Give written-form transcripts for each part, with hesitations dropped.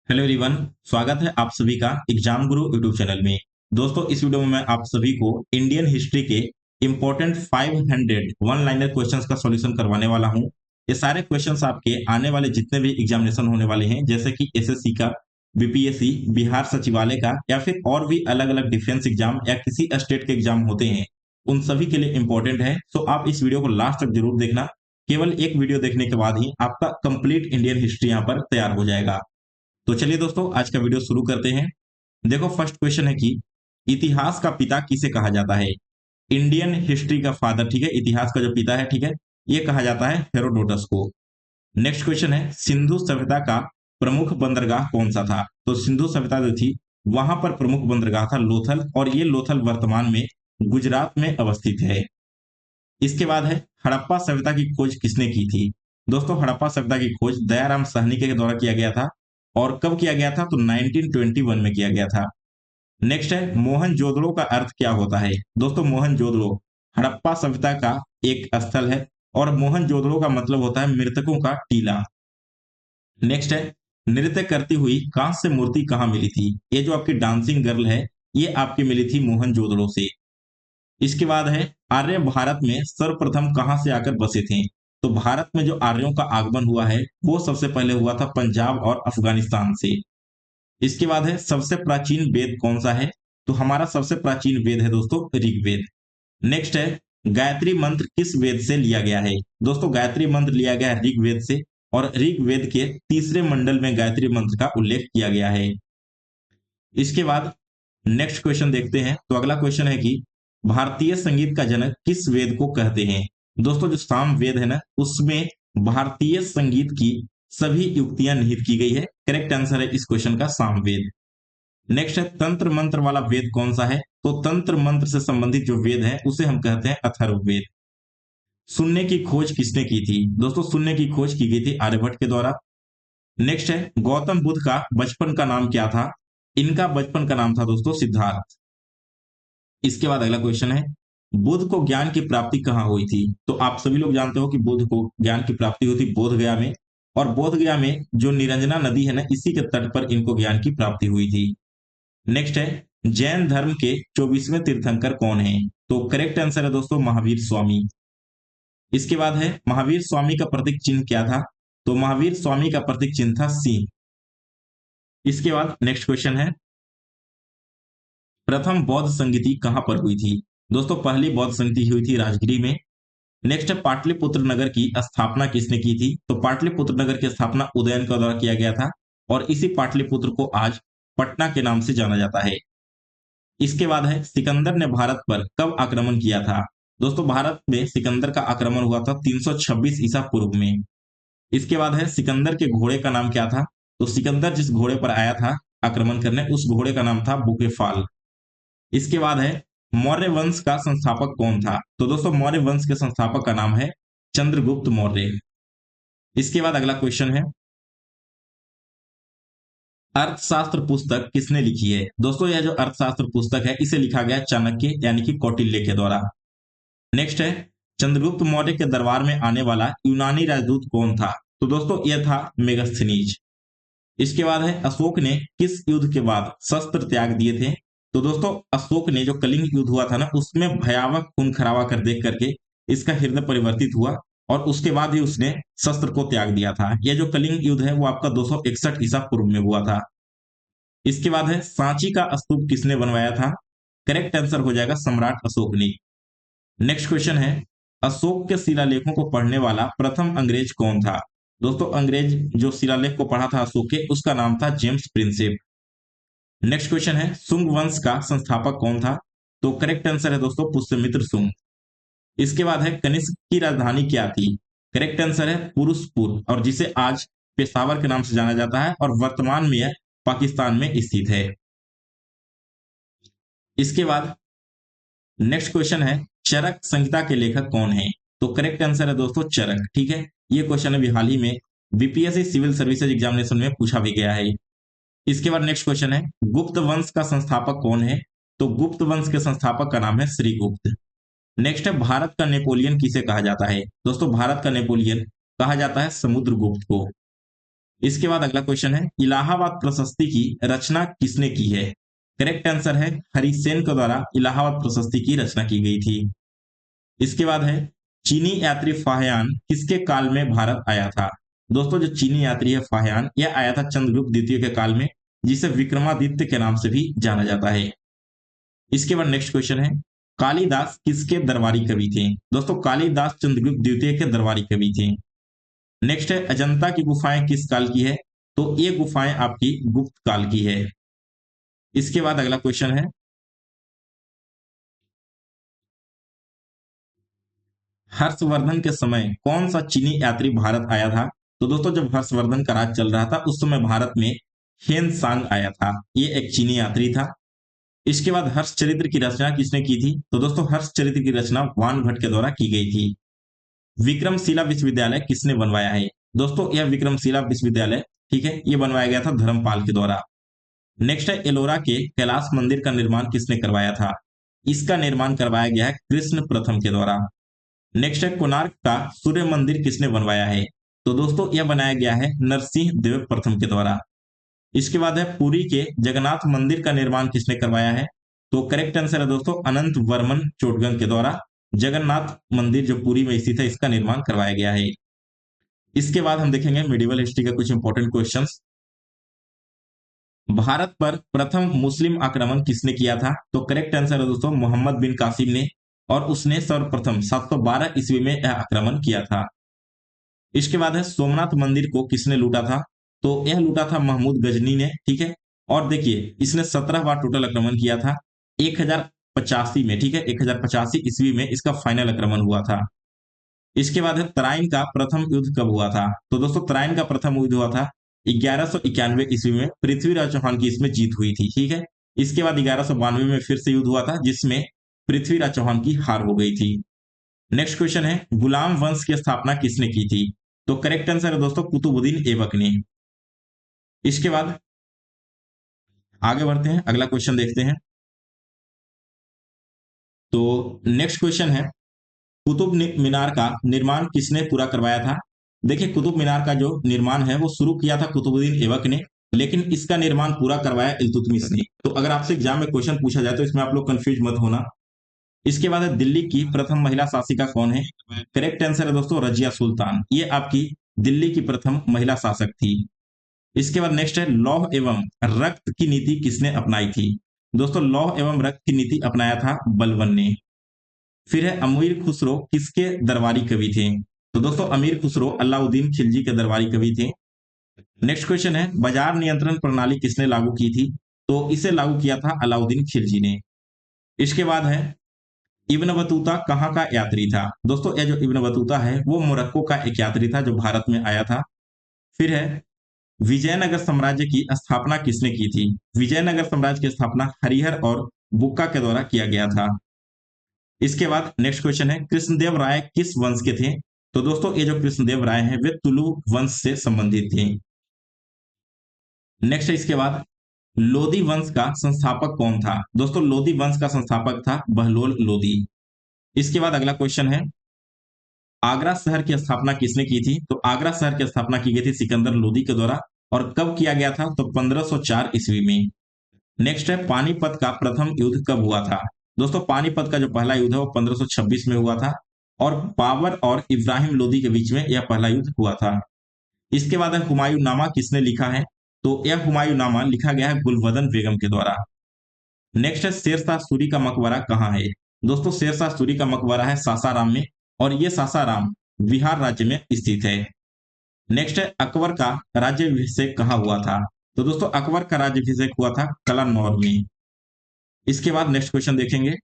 Hello everyone. स्वागत है आप सभी का एग्जाम गुरु यूट्यूब चैनल में। दोस्तों, इस वीडियो में मैं आप सभी को इंडियन हिस्ट्री के इंपॉर्टेंट 500 वन लाइनर क्वेश्चंस का सॉल्यूशन करवाने वाला हूं। ये सारे क्वेश्चंस आपके आने वाले जितने भी एग्जामिनेशन होने वाले हैं, जैसे कि एसएससी का, बीपीएससी, बिहार सचिवालय का, या फिर और भी अलग अलग डिफेंस एग्जाम या किसी स्टेट के एग्जाम होते हैं, उन सभी के लिए इंपॉर्टेंट है। सो आप इस वीडियो को लास्ट तक जरूर देखना। केवल एक वीडियो देखने के बाद ही आपका कंप्लीट इंडियन हिस्ट्री यहाँ पर तैयार हो जाएगा। तो चलिए दोस्तों, आज का वीडियो शुरू करते हैं। देखो, फर्स्ट क्वेश्चन है कि इतिहास का पिता किसे कहा जाता है। इंडियन हिस्ट्री का फादर, ठीक है, इतिहास का जो पिता है, ठीक है, ये कहा जाता है हेरोडोटस को। नेक्स्ट क्वेश्चन है, सिंधु सभ्यता का प्रमुख बंदरगाह कौन सा था। तो सिंधु सभ्यता जो थी, वहां पर प्रमुख बंदरगाह था लोथल, और ये लोथल वर्तमान में गुजरात में अवस्थित है। इसके बाद है, हड़प्पा सभ्यता की खोज किसने की थी। दोस्तों, हड़प्पा सभ्यता की खोज दयाराम साहनी के द्वारा किया गया था। और कब किया गया था, तो 1921 में किया गया था। नेक्स्ट है, मोहनजोदड़ो का अर्थ क्या होता है। दोस्तों, मोहनजोदड़ो हड़प्पा सभ्यता का एक स्थल है, और मोहनजोदड़ो का मतलब होता है मृतकों का टीला। नेक्स्ट है, नृत्य करती हुई कांस्य मूर्ति कहाँ मिली थी। ये जो आपकी डांसिंग गर्ल है, ये आपकी मिली थी मोहनजोदड़ो से। इसके बाद है, आर्य भारत में सर्वप्रथम कहां से आकर बसे थे। तो भारत में जो आर्यों का आगमन हुआ है, वो सबसे पहले हुआ था पंजाब और अफगानिस्तान से। इसके बाद है, सबसे प्राचीन वेद कौन सा है। तो हमारा सबसे प्राचीन वेद है दोस्तों ऋग्वेद। नेक्स्ट है, गायत्री मंत्र किस वेद से लिया गया है। दोस्तों, गायत्री मंत्र लिया गया है ऋग्वेद से, और ऋग्वेद के तीसरे मंडल में गायत्री मंत्र का उल्लेख किया गया है। इसके बाद नेक्स्ट क्वेश्चन देखते हैं। तो अगला क्वेश्चन है कि भारतीय संगीत का जनक किस वेद को कहते हैं। दोस्तों, जो साम वेद है ना, उसमें भारतीय संगीत की सभी युक्तियां निहित की गई है। करेक्ट आंसर है इस क्वेश्चन का साम वेद। नेक्स्ट है, तंत्र मंत्र वाला वेद कौन सा है। तो तंत्र मंत्र से संबंधित जो वेद है, उसे हम कहते हैं अथर्ववेद। सुनने की खोज किसने की थी। दोस्तों, सुनने की खोज की गई थी आर्यभट्ट के द्वारा। नेक्स्ट है, गौतम बुद्ध का बचपन का नाम क्या था। इनका बचपन का नाम था दोस्तों सिद्धार्थ। इसके बाद अगला क्वेश्चन है, बुद्ध को ज्ञान की प्राप्ति कहाँ हुई थी। तो आप सभी लोग जानते हो कि बुद्ध को ज्ञान की प्राप्ति हुई थी बोध गया में। और बोध गया में जो निरंजना नदी है ना, इसी के तट पर इनको ज्ञान की प्राप्ति हुई थी। नेक्स्ट है, जैन धर्म के 24वें तीर्थंकर कौन है। तो करेक्ट आंसर है दोस्तों महावीर स्वामी। इसके बाद है, महावीर स्वामी का प्रतीक चिन्ह क्या था। तो महावीर स्वामी का प्रतीक चिन्ह था सिंह। इसके बाद नेक्स्ट क्वेश्चन है, प्रथम बौद्ध संगीति कहां पर हुई थी। दोस्तों, पहली बौद्ध संगीति हुई थी राजगिरी में। नेक्स्ट है, पाटलिपुत्र नगर की स्थापना किसने की थी। तो पाटलिपुत्र नगर की स्थापना उदयन के द्वारा किया गया था, और इसी पाटलिपुत्र को आज पटना के नाम से जाना जाता है। इसके बाद है, सिकंदर ने भारत पर कब आक्रमण किया था। दोस्तों, भारत में सिकंदर का आक्रमण हुआ था 326 ईसा पूर्व में। इसके बाद है, सिकंदर के घोड़े का नाम क्या था। तो सिकंदर जिस घोड़े पर आया था आक्रमण करने, उस घोड़े का नाम था बुकेफाल। इसके बाद है, मौर्य वंश का संस्थापक कौन था। तो दोस्तों, मौर्य वंश के संस्थापक का नाम है चंद्रगुप्त मौर्य। इसके बाद अगला क्वेश्चन है, अर्थशास्त्र पुस्तक किसने लिखी है। दोस्तों, यह जो अर्थशास्त्र पुस्तक है, इसे लिखा गया चाणक्य यानी कि कौटिल्य के द्वारा। नेक्स्ट है, चंद्रगुप्त मौर्य के दरबार में आने वाला यूनानी राजदूत कौन था। तो दोस्तों, यह था मेगस्थनीज। इसके बाद है, अशोक ने किस युद्ध के बाद शस्त्र त्याग दिए थे। तो दोस्तों, अशोक ने जो कलिंग युद्ध हुआ था ना, उसमें भयावह खून खराबा कर देख करके इसका हृदय परिवर्तित हुआ, और उसके बाद ही उसने शस्त्र को त्याग दिया था। यह जो कलिंग युद्ध है, वो आपका 261 ईसा पूर्व में हुआ था। इसके बाद है, सांची का स्तूप किसने बनवाया था। करेक्ट आंसर हो जाएगा सम्राट अशोक ने। नेक्स्ट क्वेश्चन है, अशोक के शिलालेखों को पढ़ने वाला प्रथम अंग्रेज कौन था। दोस्तों, अंग्रेज जो शिलालेख को पढ़ा था अशोक के, उसका नाम था जेम्स प्रिंसेप। नेक्स्ट क्वेश्चन है, सुंग वंश का संस्थापक कौन था। तो करेक्ट आंसर है दोस्तों पुष्यमित्र सुंग। इसके बाद है, कनिष्क की राजधानी क्या थी। करेक्ट आंसर है पुरुषपुर, और जिसे आज पेशावर के नाम से जाना जाता है, और वर्तमान में यह पाकिस्तान में स्थित है। इसके बाद नेक्स्ट क्वेश्चन है, चरक संहिता के लेखक कौन है। तो करेक्ट आंसर है दोस्तों चरक, ठीक है। ये क्वेश्चन अभी हाल ही में बीपीएससी सिविल सर्विसेज एग्जामिनेशन में पूछा भी गया है। इसके बाद नेक्स्ट क्वेश्चन है, गुप्त वंश का संस्थापक कौन है। तो गुप्त वंश के संस्थापक का नाम है श्रीगुप्त। नेक्स्ट है, भारत का नेपोलियन किसे कहा जाता है। दोस्तों, भारत का नेपोलियन कहा जाता है समुद्रगुप्त को। इसके बाद अगला क्वेश्चन है, इलाहाबाद प्रशस्ति की रचना किसने की है? करेक्ट आंसर है हरिसेन के द्वारा इलाहाबाद प्रशस्ति की रचना की गई थी। इसके बाद है, चीनी यात्री फाहियान किसके काल में भारत आया था? दोस्तों जो चीनी यात्री है फाहियान, यह आया था चंद्रगुप्त द्वितीय के काल में, जिसे विक्रमादित्य के नाम से भी जाना जाता है। इसके बाद नेक्स्ट क्वेश्चन है, कालिदास किसके दरबारी कवि थे? दोस्तों कालिदास चंद्रगुप्त द्वितीय के दरबारी कवि थे। नेक्स्ट है, अजंता की गुफाएं किस काल की है? तो ये गुफाएं आपकी गुप्त काल की है। इसके बाद अगला क्वेश्चन है, हर्षवर्धन के समय कौन सा चीनी यात्री भारत आया था? तो दोस्तों जब हर्षवर्धन का राज चल रहा था उस समय भारत में हेन सांग आया था, ये एक चीनी यात्री था। इसके बाद हर्षचरित्र की रचना किसने की थी? तो दोस्तों हर्षचरित्र की रचना वान भट्ट के द्वारा की गई थी। विक्रमशिला विश्वविद्यालय किसने बनवाया है? दोस्तों यह विक्रमशिला विश्वविद्यालय, ठीक है, ये बनवाया गया था धर्मपाल के द्वारा। नेक्स्ट है, एलोरा के कैलाश मंदिर का निर्माण किसने करवाया था? इसका निर्माण करवाया गया है कृष्ण प्रथम के द्वारा। नेक्स्ट है, कोणार्क का सूर्य मंदिर किसने बनवाया है? तो दोस्तों यह बनाया गया है नरसिंह देव प्रथम के द्वारा। इसके बाद है, पुरी के जगन्नाथ मंदिर का निर्माण किसने करवाया है? तो करेक्ट आंसर है दोस्तों अनंत वर्मन चोटगन के द्वारा जगन्नाथ मंदिर जो पुरी में स्थित है इसका निर्माण करवाया गया है। इसके बाद हम देखेंगे मेडिवल हिस्ट्री के कुछ इंपॉर्टेंट क्वेश्चंस। भारत पर प्रथम मुस्लिम आक्रमण किसने किया था? तो करेक्ट आंसर है दोस्तों मोहम्मद बिन कासिम ने, और उसने सर्वप्रथम 712 ईस्वी में यह आक्रमण किया था। इसके बाद है, सोमनाथ मंदिर को किसने लूटा था? तो यह लूटा था महमूद गजनी ने, ठीक है। और देखिए इसने 17 बार टोटल आक्रमण किया था, 1085 में, ठीक है, 1085 ईस्वी में इसका फाइनल आक्रमण हुआ था। इसके बाद है, तराइन का प्रथम युद्ध कब हुआ था? तो दोस्तों तराइन का प्रथम युद्ध हुआ था 1191 ईस्वी में, पृथ्वीराज चौहान की इसमें जीत हुई थी, ठीक है। इसके बाद 1192 में फिर से युद्ध हुआ था जिसमें पृथ्वीराज चौहान की हार हो गई थी। नेक्स्ट क्वेश्चन है, गुलाम वंश की स्थापना किसने की थी? तो करेक्ट आंसर है दोस्तों कुतुबुद्दीन ऐबक ने। इसके बाद आगे बढ़ते हैं, अगला क्वेश्चन देखते हैं। तो नेक्स्ट क्वेश्चन है, कुतुब मीनार का निर्माण किसने पूरा करवाया था? देखिए कुतुब मीनार का जो निर्माण है वो शुरू किया था कुतुबुद्दीन ऐबक ने, लेकिन इसका निर्माण पूरा करवाया इल्तुतमिश ने। तो अगर आपसे एग्जाम में क्वेश्चन पूछा जाए तो इसमें आप लोग कंफ्यूज मत होना। इसके बाद है, दिल्ली की प्रथम महिला शासिका कौन है? करेक्ट आंसर है दोस्तों रजिया सुल्तान, ये आपकी दिल्ली की प्रथम महिला शासक थी। इसके बाद नेक्स्ट है, लौह एवं रक्त की नीति किसने अपनाई थी? दोस्तों लौह एवं रक्त की नीति अपनाया था बलबन ने। फिर है, अमीर खुसरो किसके दरबारी कवि थे? तो दोस्तों अमीर खुसरो अलाउद्दीन खिलजी के दरबारी कवि थे। नेक्स्ट क्वेश्चन है, बाजार नियंत्रण प्रणाली किसने लागू की थी? तो इसे लागू किया था अलाउद्दीन खिलजी ने। इसके बाद है, इब्न बतूता कहाँ का यात्री था? दोस्तों यह जो इब्न बतूता है वो मोरक्को का एक यात्री था जो भारत में आया था। फिर है, विजयनगर साम्राज्य की स्थापना किसने की थी? विजयनगर साम्राज्य की स्थापना हरिहर और बुक्का के द्वारा किया गया था। इसके बाद नेक्स्ट क्वेश्चन है, कृष्णदेव राय किस वंश के थे? तो दोस्तों ये जो कृष्णदेव राय हैं वे तुलु वंश से संबंधित थे। नेक्स्ट है, इसके बाद लोधी वंश का संस्थापक कौन था? दोस्तों लोधी वंश का संस्थापक था बहलोल लोधी। इसके बाद अगला क्वेश्चन है, आगरा शहर की स्थापना किसने की थी? तो आगरा शहर की स्थापना की गई थी सिकंदर लोदी के द्वारा, और कब किया गया था? तो 1504 ईस्वी में। नेक्स्ट है, पानीपत का प्रथम युद्ध कब हुआ था? दोस्तों पानीपत का जो पहला युद्ध है वो 1526 में हुआ था, और बाबर और इब्राहिम लोदी के बीच में यह पहला युद्ध हुआ था। इसके बाद हुमायूं नामा किसने लिखा है? तो यह हुमायूं नामा लिखा गया है गुलबदन बेगम के द्वारा। नेक्स्ट है, शेरशाह सूरी का मकबरा कहाँ है? दोस्तों शेरशाह सूरी का मकबरा है सासाराम में, और ये सासाराम बिहार राज्य में स्थित है। नेक्स्ट है, अकबर का राज्याभिषेक कहाँ हुआ था? तो दोस्तों अकबर का राज्याभिषेक हुआ था कलानौर में। इसके बाद नेक्स्ट क्वेश्चन देखेंगे।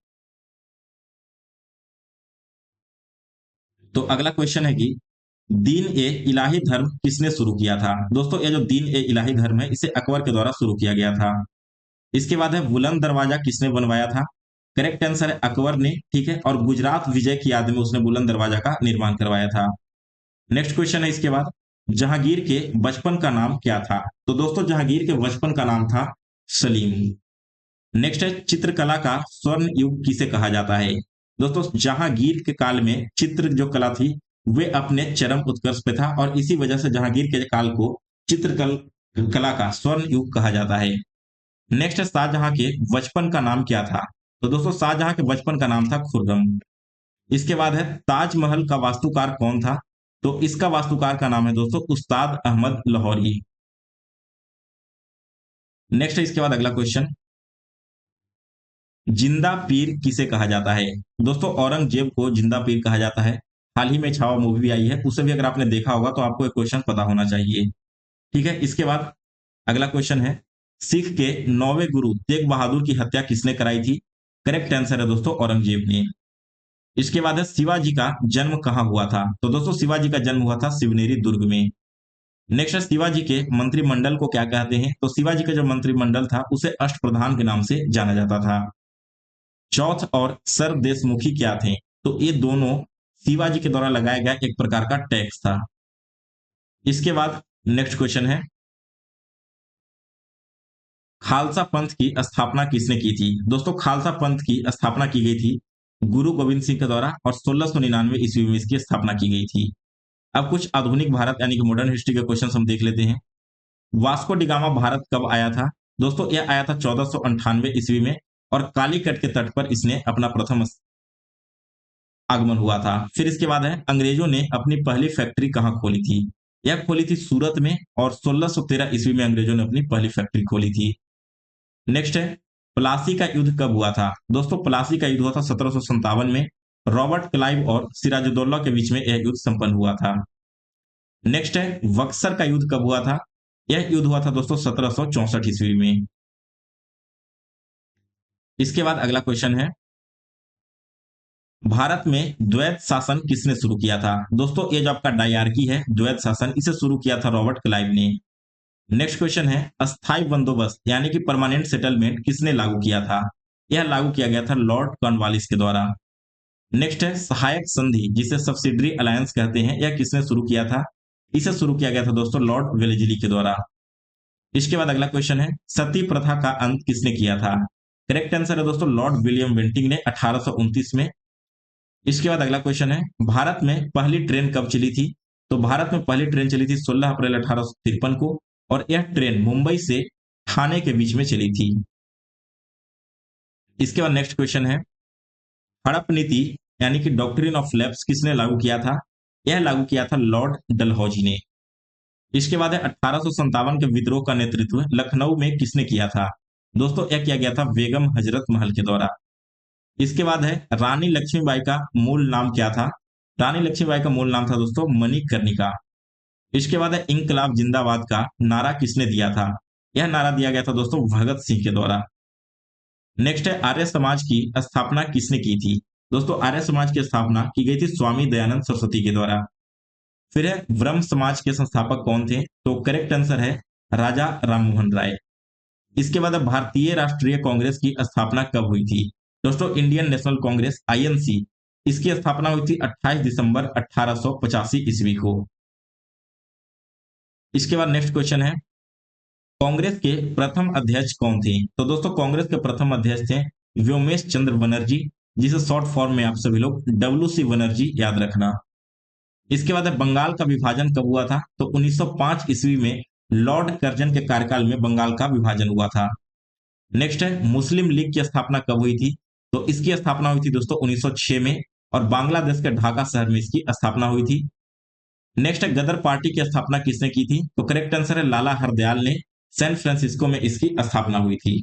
तो अगला क्वेश्चन है कि दीन ए इलाही धर्म किसने शुरू किया था? दोस्तों ये जो दीन ए इलाही धर्म है इसे अकबर के द्वारा शुरू किया गया था। इसके बाद है, बुलंद दरवाजा किसने बनवाया था? करेक्ट आंसर है अकबर ने, ठीक है, और गुजरात विजय की याद में उसने बुलंद दरवाजा का निर्माण करवाया था। नेक्स्ट क्वेश्चन है इसके बाद, जहांगीर के बचपन का नाम क्या था? तो दोस्तों जहांगीर के बचपन का नाम था सलीम। नेक्स्ट है, चित्रकला का स्वर्ण युग किसे कहा जाता है? दोस्तों जहांगीर के काल में चित्र जो कला थी वे अपने चरम उत्कर्ष पे था, और इसी वजह से जहांगीर के काल को चित्रकल कला का स्वर्ण युग कहा जाता है। नेक्स्ट है शाहजहां के बचपन का नाम क्या था? तो दोस्तों शाहजहां के बचपन का नाम था खुर्रम। इसके बाद है ताजमहल का वास्तुकार कौन था? तो इसका वास्तुकार का नाम है दोस्तों उस्ताद अहमद लाहौरी। नेक्स्ट है इसके बाद अगला क्वेश्चन, जिंदा पीर किसे कहा जाता है? दोस्तों औरंगजेब को जिंदा पीर कहा जाता है। हाल ही में छावा मूवी भी आई है, उसे भी अगर आपने देखा होगा तो आपको एक क्वेश्चन पता होना चाहिए। ठीक है, इसके बाद अगला क्वेश्चन है, सिख के 9वें गुरु तेग बहादुर की हत्या किसने कराई थी? करेक्ट आंसर है दोस्तों औरंगजेब ने। इसके बाद है शिवाजी का जन्म कहाँ हुआ था? तो दोस्तों शिवाजी का जन्म हुआ था शिवनेरी दुर्ग में। नेक्स्ट है शिवाजी के मंत्रिमंडल को क्या कहते हैं? तो शिवाजी का जो मंत्रिमंडल था उसे अष्टप्रधान के नाम से जाना जाता था। चौथ और सर देशमुखी क्या थे? तो ये दोनों शिवाजी के द्वारा लगाया गया एक प्रकार का टैक्स था। इसके बाद नेक्स्ट क्वेश्चन है, खालसा पंथ की स्थापना किसने की थी? दोस्तों खालसा पंथ की स्थापना की गई थी गुरु गोविंद सिंह के द्वारा और 1699 ईस्वी में इसकी स्थापना की गई थी। अब कुछ आधुनिक भारत यानी कि मॉडर्न हिस्ट्री के क्वेश्चन हम देख लेते हैं। वास्को डिगामा भारत कब आया था? दोस्तों यह आया था 1498 ईस्वी में और कालीकट के तट पर इसने अपना प्रथम आगमन हुआ था। फिर इसके बाद है अंग्रेजों ने अपनी पहली फैक्ट्री कहाँ खोली थी? यह खोली थी सूरत में और 1613 ईस्वी में अंग्रेजों ने अपनी पहली फैक्ट्री खोली थी। नेक्स्ट है प्लासी का युद्ध कब हुआ था? दोस्तों प्लासी का युद्ध हुआ था 1757 में। रॉबर्ट क्लाइव और सिराजुद्दौला के बीच में यह युद्ध संपन्न हुआ था। नेक्स्ट है बक्सर का युद्ध कब हुआ था? यह युद्ध हुआ था दोस्तों 1764 ईस्वी में। इसके बाद अगला क्वेश्चन है, भारत में द्वैत शासन किसने शुरू किया था? दोस्तों ये जो आपका डायरकी है द्वैत शासन, इसे शुरू किया था रॉबर्ट क्लाइव ने। नेक्स्ट क्वेश्चन है, अस्थायी बंदोबस्त यानी कि परमानेंट सेटलमेंट किसने लागू किया था? यह लागू किया गया था लॉर्ड कॉर्नवालिस के द्वारा। नेक्स्ट है सहायक संधि जिसे सब्सिडरी अलायंस कहते हैं, यह किसने शुरू किया था? इसे शुरू किया गया था दोस्तों लॉर्ड वेलेस्ली के द्वारा। इसके बाद अगला क्वेश्चन है, सती प्रथा का अंत किसने किया था? करेक्ट आंसर है दोस्तों लॉर्ड विलियम बेंटिंक ने 1829 में। इसके बाद अगला क्वेश्चन है, भारत में पहली ट्रेन कब चली थी? तो भारत में पहली ट्रेन चली थी 16 अप्रैल 1853 को और यह ट्रेन मुंबई से ठाणे के बीच में चली थी। इसके बाद नेक्स्ट क्वेश्चन है, हड़प नीति यानी कि डॉक्ट्रिन ऑफ लैप्स किसने लागू किया था? यह लागू किया था लॉर्ड डलहौजी ने। इसके बाद है 1857 के विद्रोह का नेतृत्व लखनऊ में किसने किया था? दोस्तों यह किया गया था बेगम हजरत महल के द्वारा। इसके बाद है रानी लक्ष्मीबाई का मूल नाम क्या था? रानी लक्ष्मीबाई का मूल नाम था दोस्तों मणिकर्णिका। इसके बाद है इंकलाब जिंदाबाद का नारा किसने दिया था? यह नारा दिया गया था दोस्तों भगत सिंह के द्वारा। नेक्स्ट है आर्य समाज की स्थापना किसने की थी? दोस्तों आर्य समाज की स्थापना की गई थी स्वामी दयानंद सरस्वती के द्वारा। फिर है ब्रह्म समाज के संस्थापक कौन थे? तो करेक्ट आंसर है राजा राममोहन राय। इसके बाद अब भारतीय राष्ट्रीय कांग्रेस की स्थापना कब हुई थी? दोस्तों इंडियन नेशनल कांग्रेस आईएनसी, इसकी स्थापना हुई थी 28 दिसंबर 1885 ईस्वी को। इसके बाद नेक्स्ट क्वेश्चन है, कांग्रेस के प्रथम अध्यक्ष कौन थे? तो दोस्तों कांग्रेस के प्रथम अध्यक्ष थे व्योमेश चंद्र बनर्जी, जिसे शॉर्ट फॉर्म में आप सभी लोग डब्ल्यू.सी. बनर्जी याद रखना। इसके बाद बंगाल का विभाजन कब हुआ था? तो 1905 ईस्वी में लॉर्ड कर्जन के कार्यकाल में बंगाल का विभाजन हुआ था। नेक्स्ट है मुस्लिम लीग की स्थापना कब हुई थी? तो इसकी स्थापना हुई थी दोस्तों 1906 में और बांग्लादेश के ढाका शहर में इसकी स्थापना हुई थी। नेक्स्ट है गदर पार्टी की स्थापना किसने की थी? तो करेक्ट आंसर है लाला हरदयाल ने, सैन फ्रांसिस्को में इसकी स्थापना हुई थी।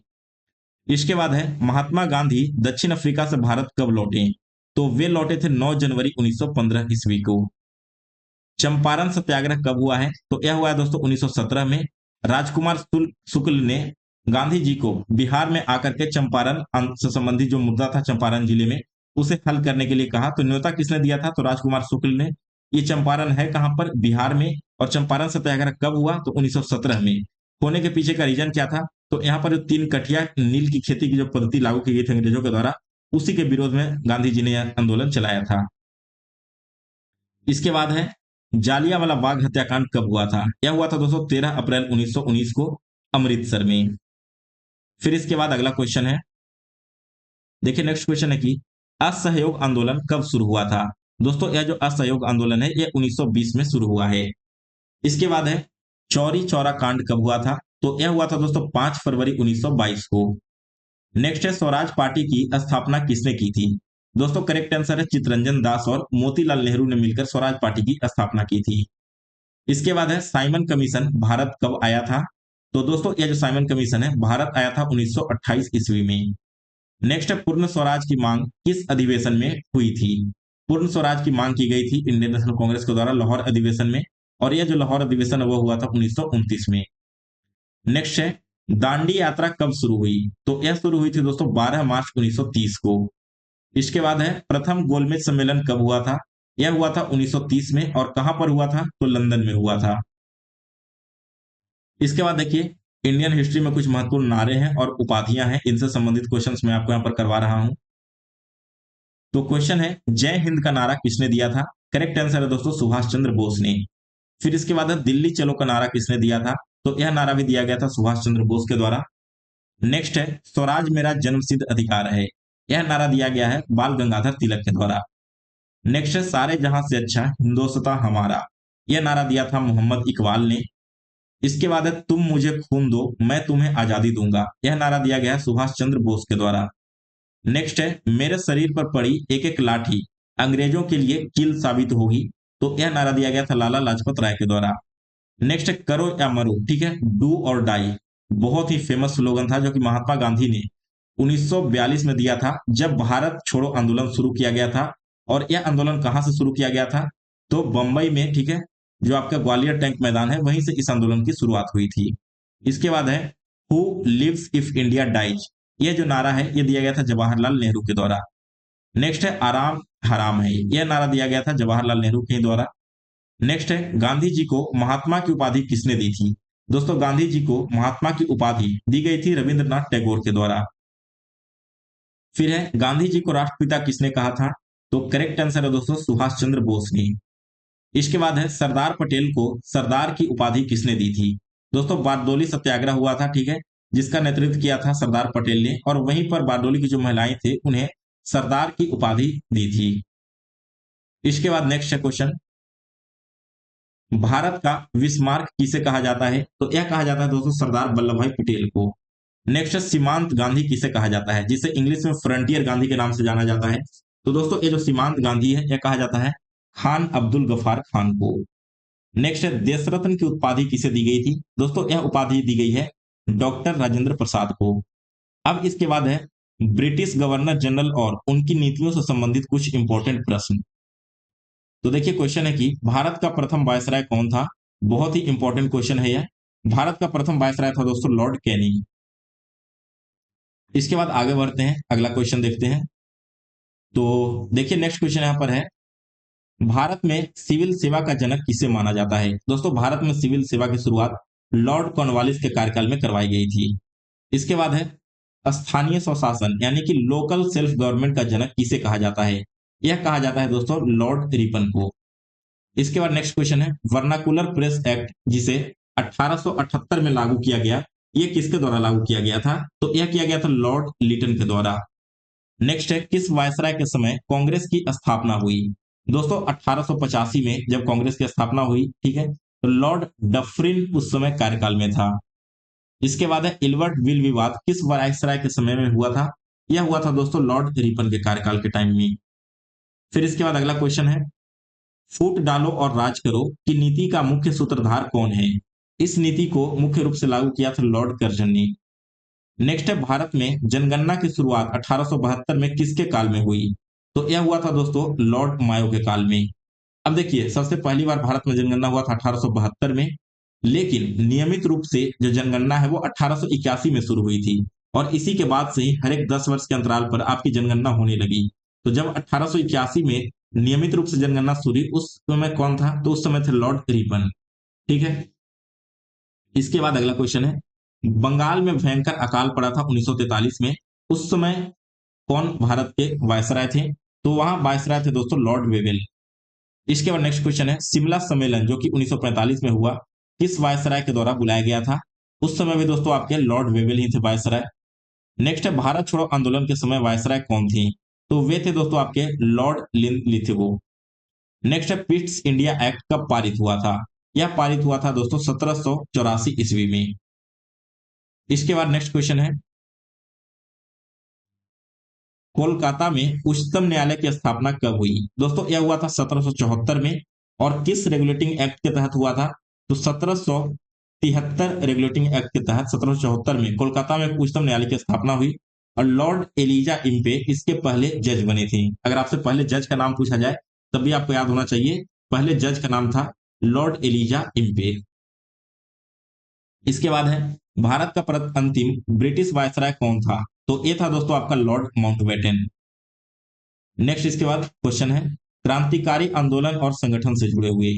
इसके बाद है महात्मा गांधी दक्षिण अफ्रीका से भारत कब लौटे? तो वे लौटे थे 9 जनवरी 1915 ईस्वी को। चंपारण सत्याग्रह कब हुआ है? तो यह हुआ है दोस्तों 1917 में। राजकुमार शुक्ल ने गांधी जी को बिहार में आकर के चंपारण से संबंधित जो मुद्दा था चंपारण जिले में उसे हल करने के लिए कहा। तो न्योता किसने दिया था? तो राजकुमार शुक्ल ने। ये चंपारण है कहां पर? बिहार में। और चंपारण सत्याग्रह कब हुआ? तो 1917 में। होने के पीछे का रीजन क्या था? तो यहाँ पर जो 3 कठिया नील की खेती की जो पद्धति लागू की गई थी अंग्रेजों के द्वारा, उसी के विरोध में गांधी जी ने यह आंदोलन चलाया था। इसके बाद है जालियांवाला बाग हत्याकांड कब हुआ था? यह हुआ था दोस्तों 13 अप्रैल 1919 को अमृतसर में। फिर इसके बाद अगला क्वेश्चन है, देखिए नेक्स्ट क्वेश्चन है कि असहयोग आंदोलन कब शुरू हुआ था? दोस्तों यह जो असहयोग आंदोलन है यह 1920 में शुरू हुआ है। इसके बाद है चौरी चौरा कांड कब हुआ था? तो यह हुआ था दोस्तों 5 फरवरी 1922 को। नेक्स्ट है स्वराज पार्टी की स्थापना किसने की थी? दोस्तों करेक्ट आंसर है चित्तरंजन दास और मोतीलाल नेहरू ने मिलकर स्वराज पार्टी की स्थापना की थी। इसके बाद है साइमन कमीशन भारत कब आया था? तो दोस्तों यह जो साइमन कमीशन है भारत आया था 1928 ईस्वी में। नेक्स्ट है पूर्ण स्वराज की मांग किस अधिवेशन में हुई थी? पूर्ण स्वराज की मांग की गई थी इंडियन नेशनल कांग्रेस के द्वारा लाहौर अधिवेशन में, और यह जो लाहौर अधिवेशन है वो हुआ था 1929 में। नेक्स्ट है दांडी यात्रा कब शुरू हुई? तो यह शुरू हुई थी दोस्तों 12 मार्च 1930 को। इसके बाद है प्रथम गोलमेज सम्मेलन कब हुआ था? यह हुआ था 1930 में, और कहां पर हुआ था? तो लंदन में हुआ था। इसके बाद देखिए इंडियन हिस्ट्री में कुछ महत्वपूर्ण नारे हैं और उपाधियां हैं, इनसे संबंधित क्वेश्चंस मैं आपको यहां पर करवा रहा हूं। तो क्वेश्चन है जय हिंद का नारा किसने दिया था? करेक्ट आंसर है दोस्तों सुभाष चंद्र बोस ने। फिर इसके बाद है दिल्ली चलो का नारा किसने दिया था? तो यह नारा भी दिया गया था सुभाष चंद्र बोस के द्वारा। नेक्स्ट है स्वराज मेरा जन्मसिद्ध अधिकार है, यह नारा दिया गया है बाल गंगाधर तिलक के द्वारा। नेक्स्ट है सारे जहां से अच्छा हिंदोस्तां हमारा, यह नारा दिया था मोहम्मद इकबाल ने। इसके बाद है तुम मुझे खून दो मैं तुम्हें आजादी दूंगा, यह नारा दिया गया है सुभाष चंद्र बोस के द्वारा। नेक्स्ट है मेरे शरीर पर पड़ी एक एक लाठी अंग्रेजों के लिए कील साबित होगी, तो यह नारा दिया गया था लाला लाजपत राय के द्वारा। नेक्स्ट है करो या मरो, ठीक है, डू और डाई, बहुत ही फेमस स्लोगन था जो कि महात्मा गांधी ने 1942 में दिया था जब भारत छोड़ो आंदोलन शुरू किया गया था। और यह आंदोलन कहां से शुरू किया गया था? तो बंबई में, ठीक है, जो आपका ग्वालियर टैंक मैदान है वहीं से इस आंदोलन की शुरुआत हुई थी। इसके बाद है who lives if India dies, यह जो नारा है यह दिया गया था जवाहरलाल नेहरू के द्वारा। नेक्स्ट है आराम हराम है, यह नारा दिया गया था जवाहरलाल नेहरू के द्वारा। नेक्स्ट है गांधी जी को महात्मा की उपाधि किसने दी थी? दोस्तों गांधी जी को महात्मा की उपाधि दी गई थी रविंद्रनाथ टैगोर के द्वारा। फिर है गांधी जी को राष्ट्रपिता किसने कहा था? तो करेक्ट आंसर है दोस्तों सुभाष चंद्र बोस ने। इसके बाद है सरदार पटेल को सरदार की उपाधि किसने दी थी? दोस्तों बारडोली सत्याग्रह हुआ था, ठीक है, जिसका नेतृत्व किया था सरदार पटेल ने, और वहीं पर बारडोली की जो महिलाएं थे उन्हें सरदार की उपाधि दी थी। इसके बाद नेक्स्ट है क्वेश्चन भारत का विस्मार्क किसे कहा जाता है? तो यह कहा जाता है दोस्तों सरदार वल्लभ भाई पटेल को। नेक्स्ट है सीमांत गांधी किसे कहा जाता है, जिसे इंग्लिश में फ्रंटियर गांधी के नाम से जाना जाता है? तो दोस्तों ये जो सीमांत गांधी है यह कहा जाता है खान अब्दुल गफार खान को। नेक्स्ट है देश रत्न की उपाधि किसे दी गई थी? दोस्तों यह उपाधि दी गई है डॉक्टर राजेंद्र प्रसाद को। अब इसके बाद है ब्रिटिश गवर्नर जनरल और उनकी नीतियों से संबंधित कुछ इंपॉर्टेंट प्रश्न। तो देखिए क्वेश्चन है कि भारत का प्रथम वायसराय कौन था? बहुत ही इंपॉर्टेंट क्वेश्चन है यह। भारत का प्रथम वायसराय था दोस्तों लॉर्ड कैनिंग। इसके बाद आगे बढ़ते हैं, अगला क्वेश्चन देखते हैं। तो देखिए नेक्स्ट क्वेश्चन यहां पर है भारत में सिविल सेवा का जनक किसे माना जाता है? दोस्तों भारत में सिविल सेवा की शुरुआत लॉर्ड कॉर्नवालिस के कार्यकाल में करवाई गई थी। इसके बाद है स्थानीय स्वशासन यानी कि लोकल सेल्फ गवर्नमेंट का जनक किसे कहा जाता है? यह कहा जाता है दोस्तों लॉर्ड रिपन को। इसके बाद नेक्स्ट क्वेश्चन है वर्नाकुलर प्रेस एक्ट जिसे 1878 में लागू किया गया, यह किसके द्वारा लागू किया गया था? तो यह किया गया था लॉर्ड लिटन के द्वारा। नेक्स्ट है किस वायसराय के समय कांग्रेस की स्थापना हुई? दोस्तों 1885 में जब कांग्रेस की स्थापना हुई, ठीक है, तो लॉर्ड डफरिन उस समय कार्यकाल में था। इसके बाद है इल्बर्ट विल विवाद किस वायसराय के समय में हुआ था? यह हुआ था दोस्तों लॉर्ड रिपन के कार्यकाल के टाइम में। फिर इसके बाद अगला क्वेश्चन है फूट डालो और राज करो की नीति का मुख्य सूत्रधार कौन है? इस नीति को मुख्य रूप से लागू किया था लॉर्ड कर्जन ने। नेक्स्ट है भारत में जनगणना की शुरुआत 1872 में किसके काल में हुई? तो यह हुआ था दोस्तों लॉर्ड मायो के काल में। अब देखिए सबसे पहली बार भारत में जनगणना हुआ था 1872 में, लेकिन नियमित रूप से जो जनगणना है वो 1881 में शुरू हुई थी, और इसी के बाद से ही हर एक 10 वर्ष के अंतराल पर आपकी जनगणना होने लगी। तो जब 1881 में नियमित रूप से जनगणना शुरू, उस समय कौन था? तो उस समय थे लॉर्ड रिपन, ठीक है। इसके बाद अगला क्वेश्चन है बंगाल में भयंकर अकाल पड़ा था 1943 में, उस समय कौन भारत के वायसराय थे? तो वहां वायसराय थे दोस्तों लॉर्ड वेवेल। इसके बाद नेक्स्ट क्वेश्चन है शिमला सम्मेलन जो कि 1945 में हुआ किस वायसराय के द्वारा बुलाया गया था? उस समय भी दोस्तों आपके लॉर्ड वेवेल ही थे वायसराय। नेक्स्ट है भारत छोड़ो आंदोलन के समय वायसराय कौन थी? तो वे थे दोस्तों आपके लॉर्ड लिथिगो। नेक्स्ट है पिट्स इंडिया एक्ट कब पारित हुआ था? यह पारित हुआ था दोस्तों 1784 ईस्वी में। इसके बाद नेक्स्ट क्वेश्चन है, कोलकाता में उच्चतम न्यायालय की स्थापना कब हुई? दोस्तों यह हुआ था 1774 में। और किस रेगुलेटिंग एक्ट के तहत हुआ था? तो 1773 रेगुलेटिंग एक्ट के तहत 1774 में कोलकाता में उच्चतम न्यायालय की स्थापना हुई। और लॉर्ड एलिजा इम्पे इसके पहले जज बने थे। अगर आपसे पहले जज का नाम पूछा जाए तब भी आपको याद होना चाहिए, पहले जज का नाम था लॉर्ड एलिजा इम्पे। इसके बाद है, भारत का अंतिम ब्रिटिश वायसराय कौन था? तो ये था दोस्तों आपका लॉर्ड माउंटबेटन। नेक्स्ट इसके बाद क्वेश्चन है, क्रांतिकारी आंदोलन और संगठन से जुड़े हुए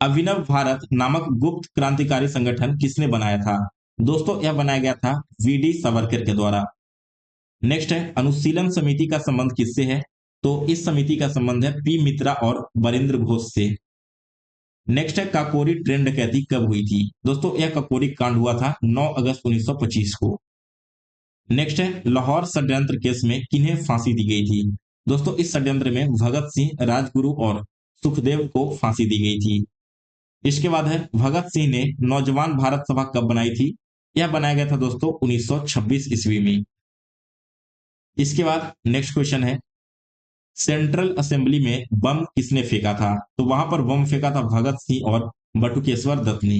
अभिनव भारत नामक गुप्त क्रांतिकारी संगठन किसने बनाया था? दोस्तों यह बनाया गया था वीडी सावरकर के द्वारा। नेक्स्ट है, अनुशीलन समिति का संबंध किससे है? तो इस समिति का संबंध है पी मित्रा और बरिंद्र घोष से। नेक्स्ट है, काकोरी ट्रेन डकैती कब हुई थी? दोस्तों यह काकोरी कांड हुआ था 9 अगस्त 1925 को। नेक्स्ट है, लाहौर षड्यंत्र केस में किन्हें फांसी दी गई थी? दोस्तों इस षड्यंत्र में भगत सिंह, राजगुरु और सुखदेव को फांसी दी गई थी। इसके बाद है, भगत सिंह ने नौजवान भारत सभा कब बनाई थी? यह बनाया गया था दोस्तों 1926 ईस्वी में। इसके बाद नेक्स्ट क्वेश्चन है, सेंट्रल असेंबली में बम किसने फेंका था? तो वहां पर बम फेंका था भगत सिंह और बटुकेश्वर दत्त ने।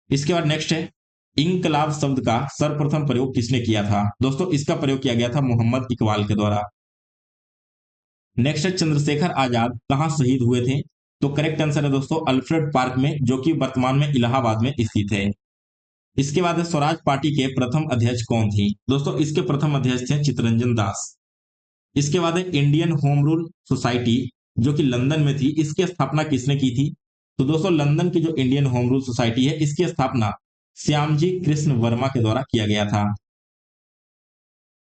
इसके बाद नेक्स्ट है, इंकलाब शब्द का सर्वप्रथम प्रयोग किसने किया था? दोस्तों इसका प्रयोग किया गया था मोहम्मद इकबाल के द्वारा। नेक्स्ट है, चंद्रशेखर आजाद कहां शहीद हुए थे? तो करेक्ट आंसर है दोस्तों अल्फ्रेड पार्क में, जो कि वर्तमान में इलाहाबाद में स्थित है। इसके बाद है, स्वराज पार्टी के प्रथम अध्यक्ष कौन थी? दोस्तों इसके प्रथम अध्यक्ष थे चित्तरंजन दास। इसके बाद है, इंडियन होम रूल सोसाइटी जो कि लंदन में थी, इसकी स्थापना किसने की थी? तो दोस्तों लंदन की जो इंडियन होम रूल सोसाइटी है, इसकी स्थापना श्यामजी कृष्ण वर्मा के द्वारा किया गया था।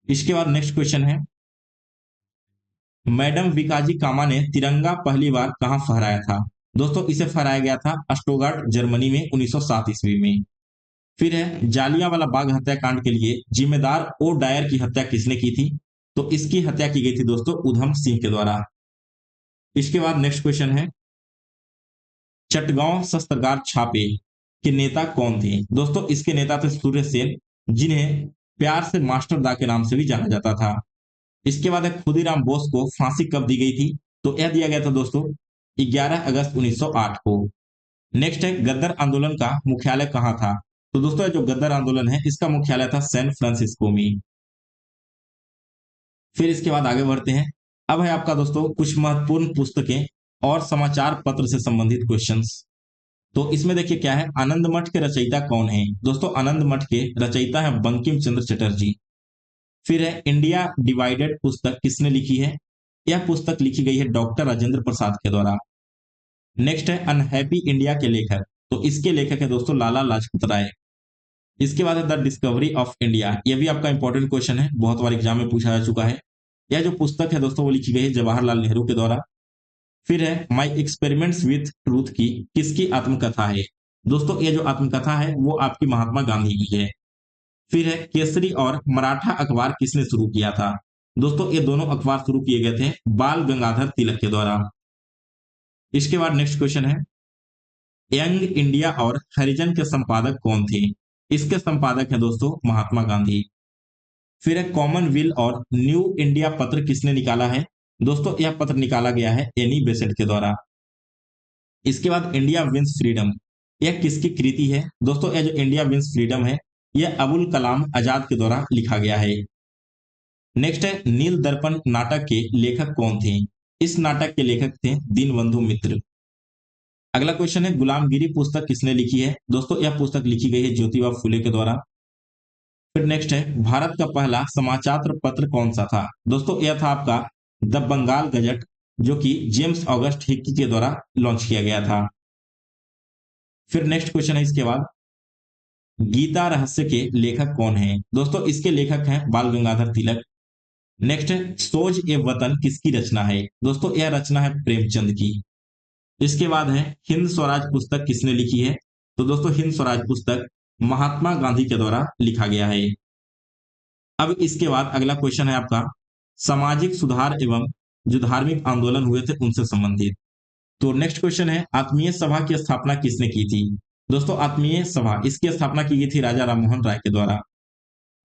इसके बाद नेक्स्ट क्वेश्चन है, मैडम विकाजी कामा ने तिरंगा पहली बार कहां फहराया था? दोस्तों इसे फहराया गया था स्टुटगार्ट जर्मनी में 1907 ईस्वी में। फिर है, जालियांवाला बाग हत्याकांड के लिए जिम्मेदार ओ डायर की हत्या किसने की थी? तो इसकी हत्या की गई थी दोस्तों उधम सिंह के द्वारा। इसके बाद नेक्स्ट क्वेश्चन है, चटगांव शस्त्रागार छापे के नेता कौन थे? दोस्तों इसके नेता थे सूर्य सेन, जिन्हें प्यार से मास्टर दा के नाम से भी जाना जाता था। इसके बाद है, खुदीराम बोस को फांसी कब दी गई थी? तो यह दिया गया था दोस्तों 11 अगस्त 1908 को। नेक्स्ट है, गद्दर आंदोलन का मुख्यालय कहां था? तो दोस्तों जो गद्दर आंदोलन है इसका मुख्यालय था सैन फ्रांसिस्को में। फिर इसके बाद आगे बढ़ते हैं। अब है आपका दोस्तों कुछ महत्वपूर्ण पुस्तकें और समाचार पत्र से संबंधित क्वेश्चंस। तो इसमें देखिए क्या है, आनंद मठ के रचयिता कौन है? दोस्तों आनंद मठ के रचयिता है बंकिम चंद्र चटर्जी। फिर है, इंडिया डिवाइडेड पुस्तक किसने लिखी है? यह पुस्तक लिखी गई है डॉक्टर राजेंद्र प्रसाद के द्वारा। नेक्स्ट है, अनहैप्पी इंडिया के लेखक, तो इसके लेखक है दोस्तों लाला लाजपत राय। इसके बाद है, द डिस्कवरी ऑफ इंडिया, यह भी आपका इंपॉर्टेंट क्वेश्चन है, बहुत बार एग्जाम में पूछा जा चुका है। यह जो पुस्तक है दोस्तों वो लिखी गई है जवाहरलाल नेहरू के द्वारा। फिर है, माई एक्सपेरिमेंट्स विथ ट्रूथ की किसकी आत्मकथा है? दोस्तों ये जो आत्मकथा है वो आपकी महात्मा गांधी की है। फिर है, केसरी और मराठा अखबार किसने शुरू किया था? दोस्तों ये दोनों अखबार शुरू किए गए थे बाल गंगाधर तिलक के द्वारा। इसके बाद नेक्स्ट क्वेश्चन है, यंग इंडिया और हरिजन के संपादक कौन थे? इसके संपादक है दोस्तों महात्मा गांधी। फिर है, कॉमनवेल्थ और न्यू इंडिया पत्र किसने निकाला है? दोस्तों यह पत्र निकाला गया है एनी बेसेंट के द्वारा। इसके बाद, इंडिया विंस फ्रीडम, यह किसकी कृति है? दोस्तों यह जो इंडिया विंस फ्रीडम है यह अबुल कलाम आजाद के द्वारा लिखा गया है। नेक्स्ट है, नील दर्पण नाटक के लेखक कौन थे? इस नाटक के लेखक थे दीनबंधु मित्र। अगला क्वेश्चन है, गुलामगिरी पुस्तक किसने लिखी है? दोस्तों यह पुस्तक लिखी गई है ज्योतिबा फुले के द्वारा। फिर नेक्स्ट है, भारत का पहला समाचार पत्र कौन सा था? दोस्तों यह था आपका द बंगाल गजट, जो कि जेम्स ऑगस्ट हिक्की के द्वारा लॉन्च किया गया था। फिर नेक्स्ट क्वेश्चन है इसके बाद, गीता रहस्य के लेखक कौन है? दोस्तों इसके लेखक हैं बाल गंगाधर तिलक। नेक्स्ट है, सोज ए वतन किसकी रचना है? दोस्तों यह रचना है प्रेमचंद की। इसके बाद है, हिंद स्वराज पुस्तक किसने लिखी है? तो दोस्तों हिंद स्वराज पुस्तक महात्मा गांधी के द्वारा लिखा गया है। अब इसके बाद अगला क्वेश्चन है आपका, सामाजिक सुधार एवं जो धार्मिक आंदोलन हुए थे उनसे संबंधित। तो नेक्स्ट क्वेश्चन है, आत्मीय सभा की स्थापना किसने की थी? दोस्तों आत्मीय सभा इसकी स्थापना की गई थी राजा राममोहन राय के द्वारा।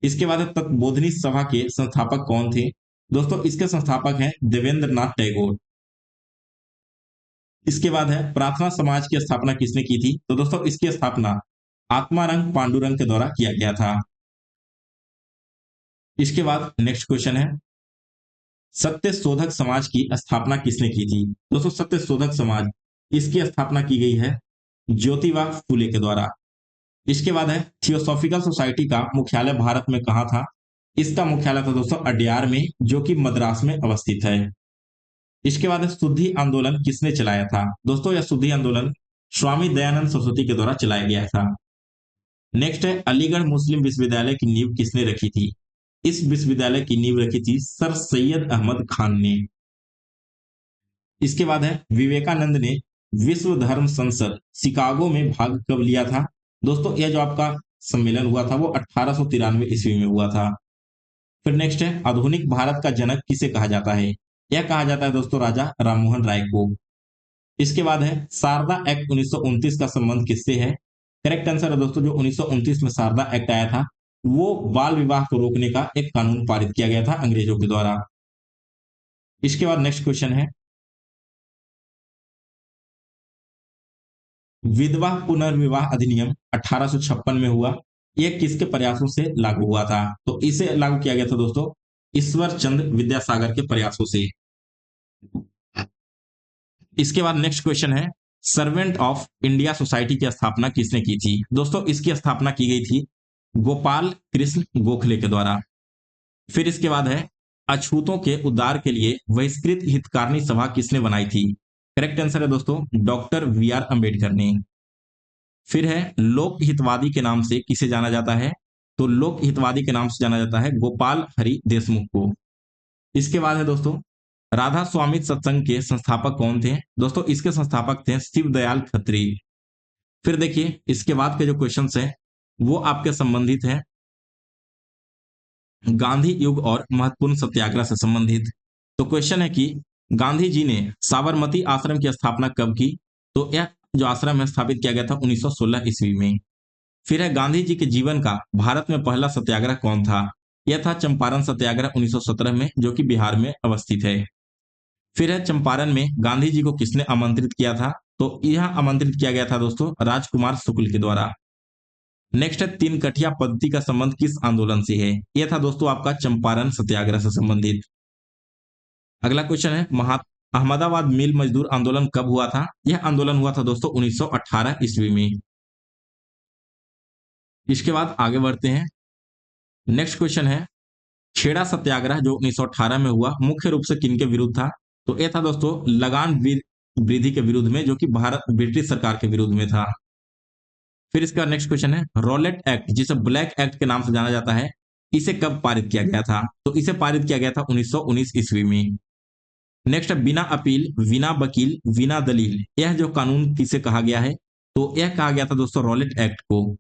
इसके बाद है तत्बोधिनी सभा के संस्थापक कौन थे? दोस्तों इसके संस्थापक हैं देवेंद्र नाथ टैगोर। इसके बाद है प्रार्थना समाज की स्थापना किसने की थी? तो दोस्तों इसकी स्थापना आत्मारंग पांडुरंग के द्वारा किया गया था। इसके बाद नेक्स्ट क्वेश्चन है, सत्य शोधक समाज की स्थापना किसने की थी? दोस्तों सत्य शोधक समाज इसकी स्थापना की गई है ज्योतिबा फुले के द्वारा। इसके बाद है थियोसॉफिकल सोसाइटी का मुख्यालय भारत में कहां था? इसका मुख्यालय था दोस्तों अड्यार में, जो कि मद्रास में अवस्थित है। इसके बाद है शुद्धि आंदोलन किसने चलाया था? दोस्तों यह शुद्धि आंदोलन स्वामी दयानंद सरस्वती के द्वारा चलाया गया था। नेक्स्ट है अलीगढ़ मुस्लिम विश्वविद्यालय की नींव किसने रखी थी? इस विश्वविद्यालय की नींव रखी थी सर सैयद अहमद खान ने। इसके बाद है विवेकानंद ने विश्व धर्म संसद शिकागो में भाग कब लिया था? दोस्तों यह जो आपका सम्मेलन हुआ था वो 1893 ईस्वी में हुआ था। फिर नेक्स्ट है आधुनिक भारत का जनक किसे कहा जाता है? यह कहा जाता है दोस्तों राजा राममोहन राय को। इसके बाद है शारदा एक्ट 1929 का संबंध किससे है? करेक्ट आंसर है दोस्तों जो 1929 में शारदा एक्ट आया था वो बाल विवाह को रोकने का एक कानून पारित किया गया था अंग्रेजों के द्वारा। इसके बाद नेक्स्ट क्वेश्चन है, विधवा पुनर्विवाह अधिनियम 1856 में हुआ, यह किसके प्रयासों से लागू हुआ था? तो इसे लागू किया गया था दोस्तों ईश्वर चंद्र विद्यासागर के प्रयासों से। इसके बाद नेक्स्ट क्वेश्चन है, सर्वेंट ऑफ इंडिया सोसाइटी की स्थापना किसने की थी? दोस्तों इसकी स्थापना की गई थी गोपाल कृष्ण गोखले के द्वारा। फिर इसके बाद है अछूतों के उद्धार के लिए बहिष्कृत हितकारिणी सभा किसने बनाई थी? करेक्ट आंसर है दोस्तों डॉक्टर वी आर अंबेडकर ने। फिर है लोक हितवादी के नाम से किसे जाना जाता है? तो लोक हितवादी के नाम से जाना जाता है गोपाल हरि देशमुख को। इसके बाद है दोस्तों राधा स्वामी सत्संग के संस्थापक कौन थे? दोस्तों इसके संस्थापक थे शिव दयाल खत्री। फिर देखिए इसके बाद के जो क्वेश्चंस हैं वो आपके संबंधित हैं गांधी युग और महत्वपूर्ण सत्याग्रह से संबंधित। तो क्वेश्चन है कि गांधी जी ने साबरमती आश्रम की स्थापना कब की? तो यह जो आश्रम है स्थापित किया गया था 1916 ईस्वी में। फिर है गांधी जी के जीवन का भारत में पहला सत्याग्रह कौन था? यह था चंपारण सत्याग्रह 1917 में, जो कि बिहार में अवस्थित है। फिर है चंपारण में गांधी जी को किसने आमंत्रित किया था? तो यह आमंत्रित किया गया था दोस्तों राजकुमार शुक्ल के द्वारा। नेक्स्ट है तीन कठिया पद्धति का संबंध किस आंदोलन से है? यह था दोस्तों आपका चंपारण सत्याग्रह से संबंधित। अगला क्वेश्चन है अहमदाबाद मिल मजदूर आंदोलन कब हुआ था? यह आंदोलन हुआ था दोस्तों 1918 ईस्वी में। इसके बाद आगे बढ़ते हैं। नेक्स्ट क्वेश्चन है खेड़ा सत्याग्रह जो 1918 में हुआ मुख्य रूप से किन के विरुद्ध था? तो यह था दोस्तों लगान वृद्धि के विरुद्ध में, जो कि भारत ब्रिटिश सरकार के विरुद्ध में था। फिर इसका नेक्स्ट क्वेश्चन है रॉलेट एक्ट जिसे ब्लैक एक्ट के नाम से जाना जाता है, इसे कब पारित किया गया था? तो इसे पारित किया गया था 1919 ईस्वी में। नेक्स्ट है बिना अपील बिना वकील बिना दलील, यह जो कानून किसे कहा गया है? तो यह कहा गया था दोस्तों रॉलेट एक्ट को।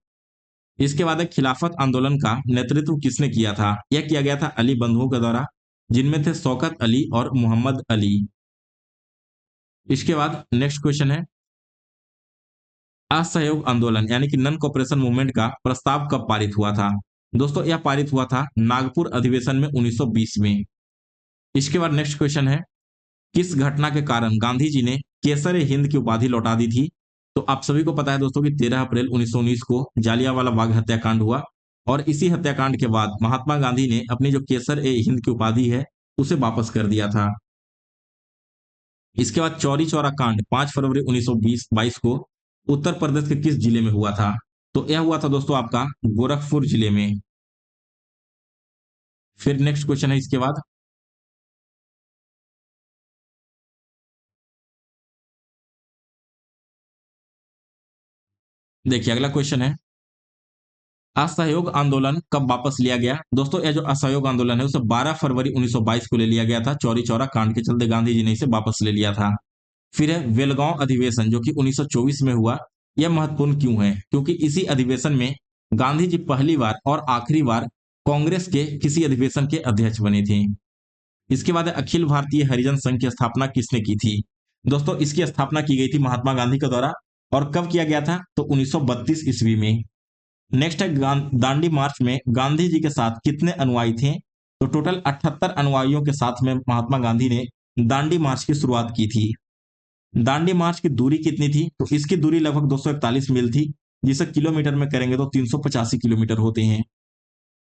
इसके बाद है खिलाफत आंदोलन का नेतृत्व किसने किया था? यह किया गया था अली बंधुओं के द्वारा, जिनमें थे शौकत अली और मोहम्मद अली। इसके बाद नेक्स्ट क्वेश्चन है असहयोग आंदोलन यानी कि नॉन कोऑपरेशन मूवमेंट का प्रस्ताव कब पारित हुआ था? दोस्तों यह पारित हुआ था नागपुर अधिवेशन में 1920 में। इसके बाद नेक्स्ट क्वेश्चन है किस घटना के कारण गांधी जी ने केसर हिंद की उपाधि लौटा दी थी? तो आप सभी को पता है दोस्तों कि 13 अप्रैल 1919 को जालियांवाला बाग हत्याकांड हुआ और इसी हत्याकांड के बाद महात्मा गांधी ने अपनी जो केसर ए हिंद की उपाधि है उसे वापस कर दिया था। इसके बाद चौरी चौरा कांड 5 फरवरी 1922 को उत्तर प्रदेश के किस जिले में हुआ था? तो यह हुआ था दोस्तों आपका गोरखपुर जिले में। फिर नेक्स्ट क्वेश्चन है इसके बाद देखिए अगला क्वेश्चन है असहयोग आंदोलन कब वापस लिया गया? दोस्तों यह जो असहयोग आंदोलन है उसे 12 फरवरी 1922 को ले लिया गया था, चौरी चौरा कांड के चलते गांधी जी ने इसे वापस ले लिया था। फिर है बेलगांव अधिवेशन जो कि 1924 में हुआ, यह महत्वपूर्ण क्यों है? क्योंकि इसी अधिवेशन में गांधी जी पहली बार और आखिरी बार कांग्रेस के किसी अधिवेशन के अध्यक्ष बने थे। इसके बाद अखिल भारतीय हरिजन संघ की स्थापना किसने की थी? दोस्तों इसकी स्थापना की गई थी महात्मा गांधी के द्वारा, और कब किया गया था? तो 1932 ईस्वी में। नेक्स्ट है दांडी मार्च में गांधी जी के साथ कितने अनुयायी थे? तो टोटल 78 अनुयायियों के साथ में महात्मा गांधी ने दांडी मार्च की शुरुआत की थी। दांडी मार्च की दूरी कितनी थी? तो इसकी दूरी लगभग 241 मील थी, जिसे किलोमीटर में करेंगे तो 385 किलोमीटर होते हैं।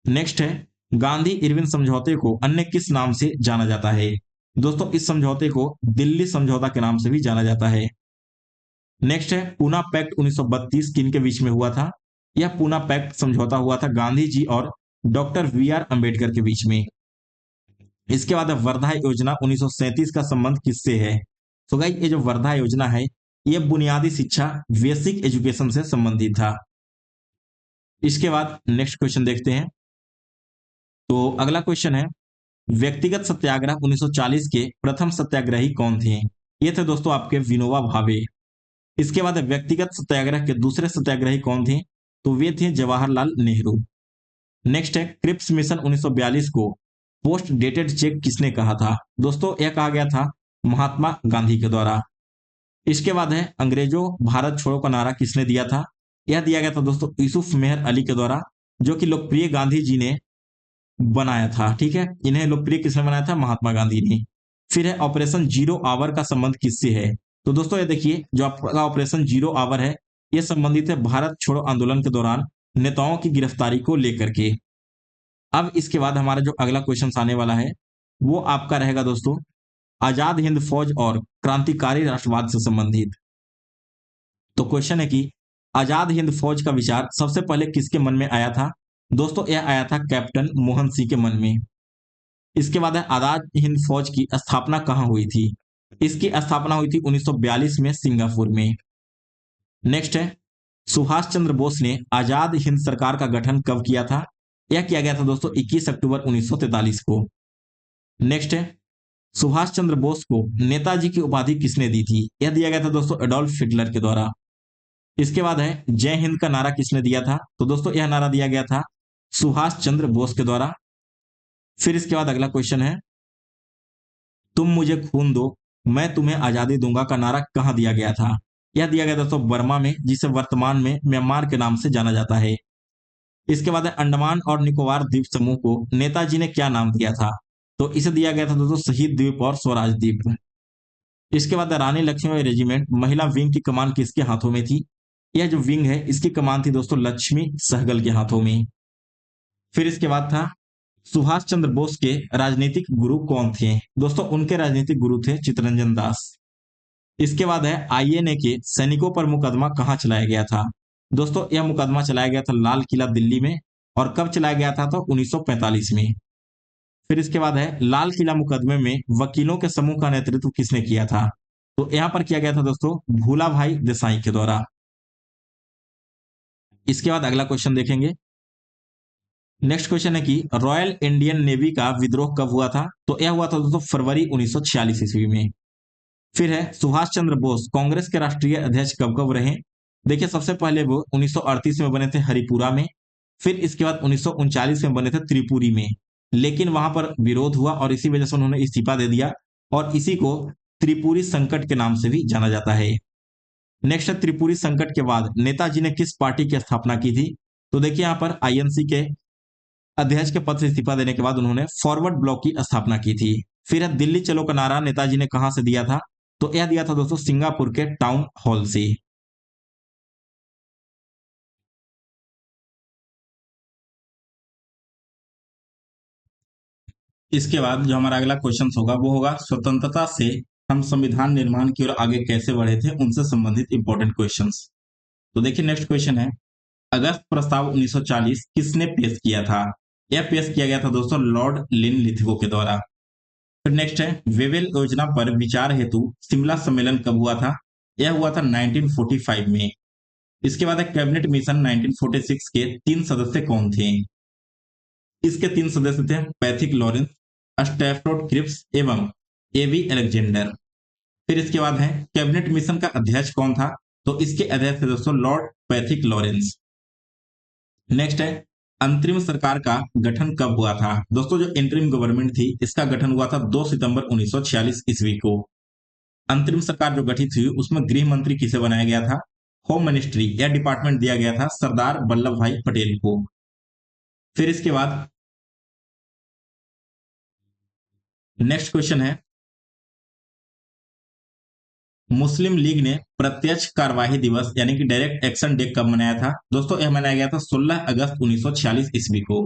नेक्स्ट है गांधी इरविन समझौते को अन्य किस नाम से जाना जाता है? दोस्तों इस समझौते को दिल्ली समझौता के नाम से भी जाना जाता है। नेक्स्ट है पूना पैक्ट 1932 किन के बीच में हुआ था? यह पूना पैक्ट समझौता हुआ था गांधी जी और डॉक्टर वी आर अंबेडकर के बीच में। इसके बाद वर्धा योजना 1937 का संबंध किससे है? तो गाइस ये जो वर्धा योजना है, ये बुनियादी शिक्षा बेसिक एजुकेशन से संबंधित था। इसके बाद नेक्स्ट क्वेश्चन देखते हैं। तो अगला क्वेश्चन है व्यक्तिगत सत्याग्रह 1940 के प्रथम सत्याग्रही कौन थे? ये थे दोस्तों आपके विनोबा भावे। इसके बाद व्यक्तिगत सत्याग्रह के दूसरे सत्याग्रही कौन थे? तो वे थे जवाहरलाल नेहरू। नेक्स्ट है क्रिप्स मिशन 1942 को पोस्ट डेटेड चेक किसने कहा था? दोस्तों यह कहा गया था महात्मा गांधी के द्वारा। इसके बाद है अंग्रेजों भारत छोड़ो का नारा किसने दिया था? यह दिया गया था दोस्तों यूसुफ मेहर अली के द्वारा, जो कि लोकप्रिय गांधी जी ने बनाया था। ठीक है, इन्हें लोकप्रिय किसने बनाया था? महात्मा गांधी ने। फिर है ऑपरेशन जीरो आवर का संबंध किससे है? तो दोस्तों ये देखिए जो आपका ऑपरेशन जीरो आवर है, यह संबंधित है भारत छोड़ो आंदोलन के दौरान नेताओं की गिरफ्तारी को लेकर के। अब इसके बाद हमारा जो अगला क्वेश्चन आने वाला है वो आपका रहेगा दोस्तों आजाद हिंद फौज और क्रांतिकारी राष्ट्रवाद से संबंधित। तो क्वेश्चन है कि आजाद हिंद फौज का विचार सबसे पहले किसके मन में आया था? दोस्तों यह आया था कैप्टन मोहन सिंह के मन में। इसके बाद है आजाद हिंद फौज की स्थापना कहां हुई थी? इसकी स्थापना हुई थी 1942 में सिंगापुर में। नेक्स्ट है सुभाष चंद्र बोस ने आजाद हिंद सरकार का गठन कब किया था? यह किया गया था दोस्तों 21 अक्टूबर 1943 को। नेक्स्ट है सुभाष चंद्र बोस को नेताजी की उपाधि किसने दी थी? यह दिया गया था दोस्तों एडोल्फ हिटलर के द्वारा। इसके बाद है जय हिंद का नारा किसने दिया था? तो दोस्तों यह नारा दिया गया था सुभाष चंद्र बोस के द्वारा। फिर इसके बाद अगला क्वेश्चन है तुम मुझे खून दो मैं तुम्हें आजादी दूंगा का नारा कहां दिया गया था? यह दिया गया दोस्तों बर्मा में, जिसे वर्तमान में म्यांमार के नाम से जाना जाता है। इसके बाद है अंडमान और निकोबार द्वीप समूह को नेताजी ने क्या नाम दिया था? तो इसे दिया गया था दोस्तों शहीद द्वीप और स्वराज द्वीप। इसके बाद रानी लक्ष्मीबाई रेजिमेंट महिला विंग की कमान किसके हाथों में थी? यह जो विंग है इसकी कमान थी दोस्तों लक्ष्मी सहगल के हाथों में। फिर इसके बाद था सुभाष चंद्र बोस के राजनीतिक गुरु कौन थे? दोस्तों उनके राजनीतिक गुरु थे चित्तरंजन दास। इसके बाद है आईएनए के सैनिकों पर मुकदमा कहां चलाया गया था? दोस्तों यह मुकदमा चलाया गया था लाल किला दिल्ली में। और कब चलाया गया था? तो 1945 में। फिर इसके बाद है लाल किला मुकदमे में वकीलों के समूह का नेतृत्व किसने किया था? तो यहां पर किया गया था दोस्तों भूला भाई देसाई के द्वारा। इसके बाद अगला क्वेश्चन देखेंगे। नेक्स्ट क्वेश्चन है कि रॉयल इंडियन नेवी का विद्रोह कब हुआ था? तो यह हुआ था दोस्तों फरवरी 1946 ईस्वी में। फिर है सुभाष चंद्र बोस कांग्रेस के राष्ट्रीय अध्यक्ष कब कब रहे? देखिए सबसे पहले वो 1938 में बने थे हरिपुरा में। फिर इसके बाद 1939 में बने थे त्रिपुरी में, लेकिन वहां पर विरोध हुआ और इसी वजह से उन्होंने इस्तीफा दे दिया, और इसी को त्रिपुरी संकट के नाम से भी जाना जाता है। नेक्स्ट है त्रिपुरी संकट के बाद नेताजी ने किस पार्टी की स्थापना की थी? तो देखिए यहाँ पर आईएनसी के अध्यक्ष के पद से इस्तीफा देने के बाद उन्होंने फॉरवर्ड ब्लॉक की स्थापना की थी। फिर है दिल्ली चलो का नारा नेताजी ने कहां से दिया था? तो यह दिया था दोस्तों सिंगापुर के टाउन हॉल से। इसके बाद जो हमारा अगला क्वेश्चन होगा वो होगा स्वतंत्रता से हम संविधान निर्माण की ओर आगे कैसे बढ़े थे, उनसे संबंधित इंपॉर्टेंट क्वेश्चंस। तो देखिए नेक्स्ट क्वेश्चन है अगस्त प्रस्ताव 1940 किसने पेश किया था? यह पेश किया गया था दोस्तों लॉर्ड लिनलिथगो के द्वारा। फिर नेक्स्ट है वेवेल योजना पर विचार हेतु शिमला सम्मेलन कब हुआ था? यह हुआ था 1945 में। इसके बाद है कैबिनेट मिशन 1946 के 3 सदस्य कौन थे? इसके 3 सदस्य थे पैथिक लॉरेंस, स्टैफोर्ड क्रिप्स एवं एवी अलेक्जेंडर। फिर इसके बाद है कैबिनेट मिशन का अध्यक्ष कौन था? तो इसके अध्यक्ष थे दोस्तों लॉर्ड पैथिक लॉरेंस। नेक्स्ट है अंतरिम सरकार का गठन कब हुआ था? दोस्तों जो इंटरिम गवर्नमेंट थी इसका गठन हुआ था 2 सितंबर 1946 ईस्वी को। अंतरिम सरकार जो गठित हुई उसमें गृह मंत्री किसे बनाया गया था? होम मिनिस्ट्री या डिपार्टमेंट दिया गया था सरदार वल्लभ भाई पटेल को। फिर इसके बाद नेक्स्ट क्वेश्चन है, मुस्लिम लीग ने प्रत्यक्ष कार्यवाही दिवस यानी कि डायरेक्ट एक्शन डे कब मनाया था? दोस्तों यह मनाया गया था 16 अगस्त 1946 ईस्वी को।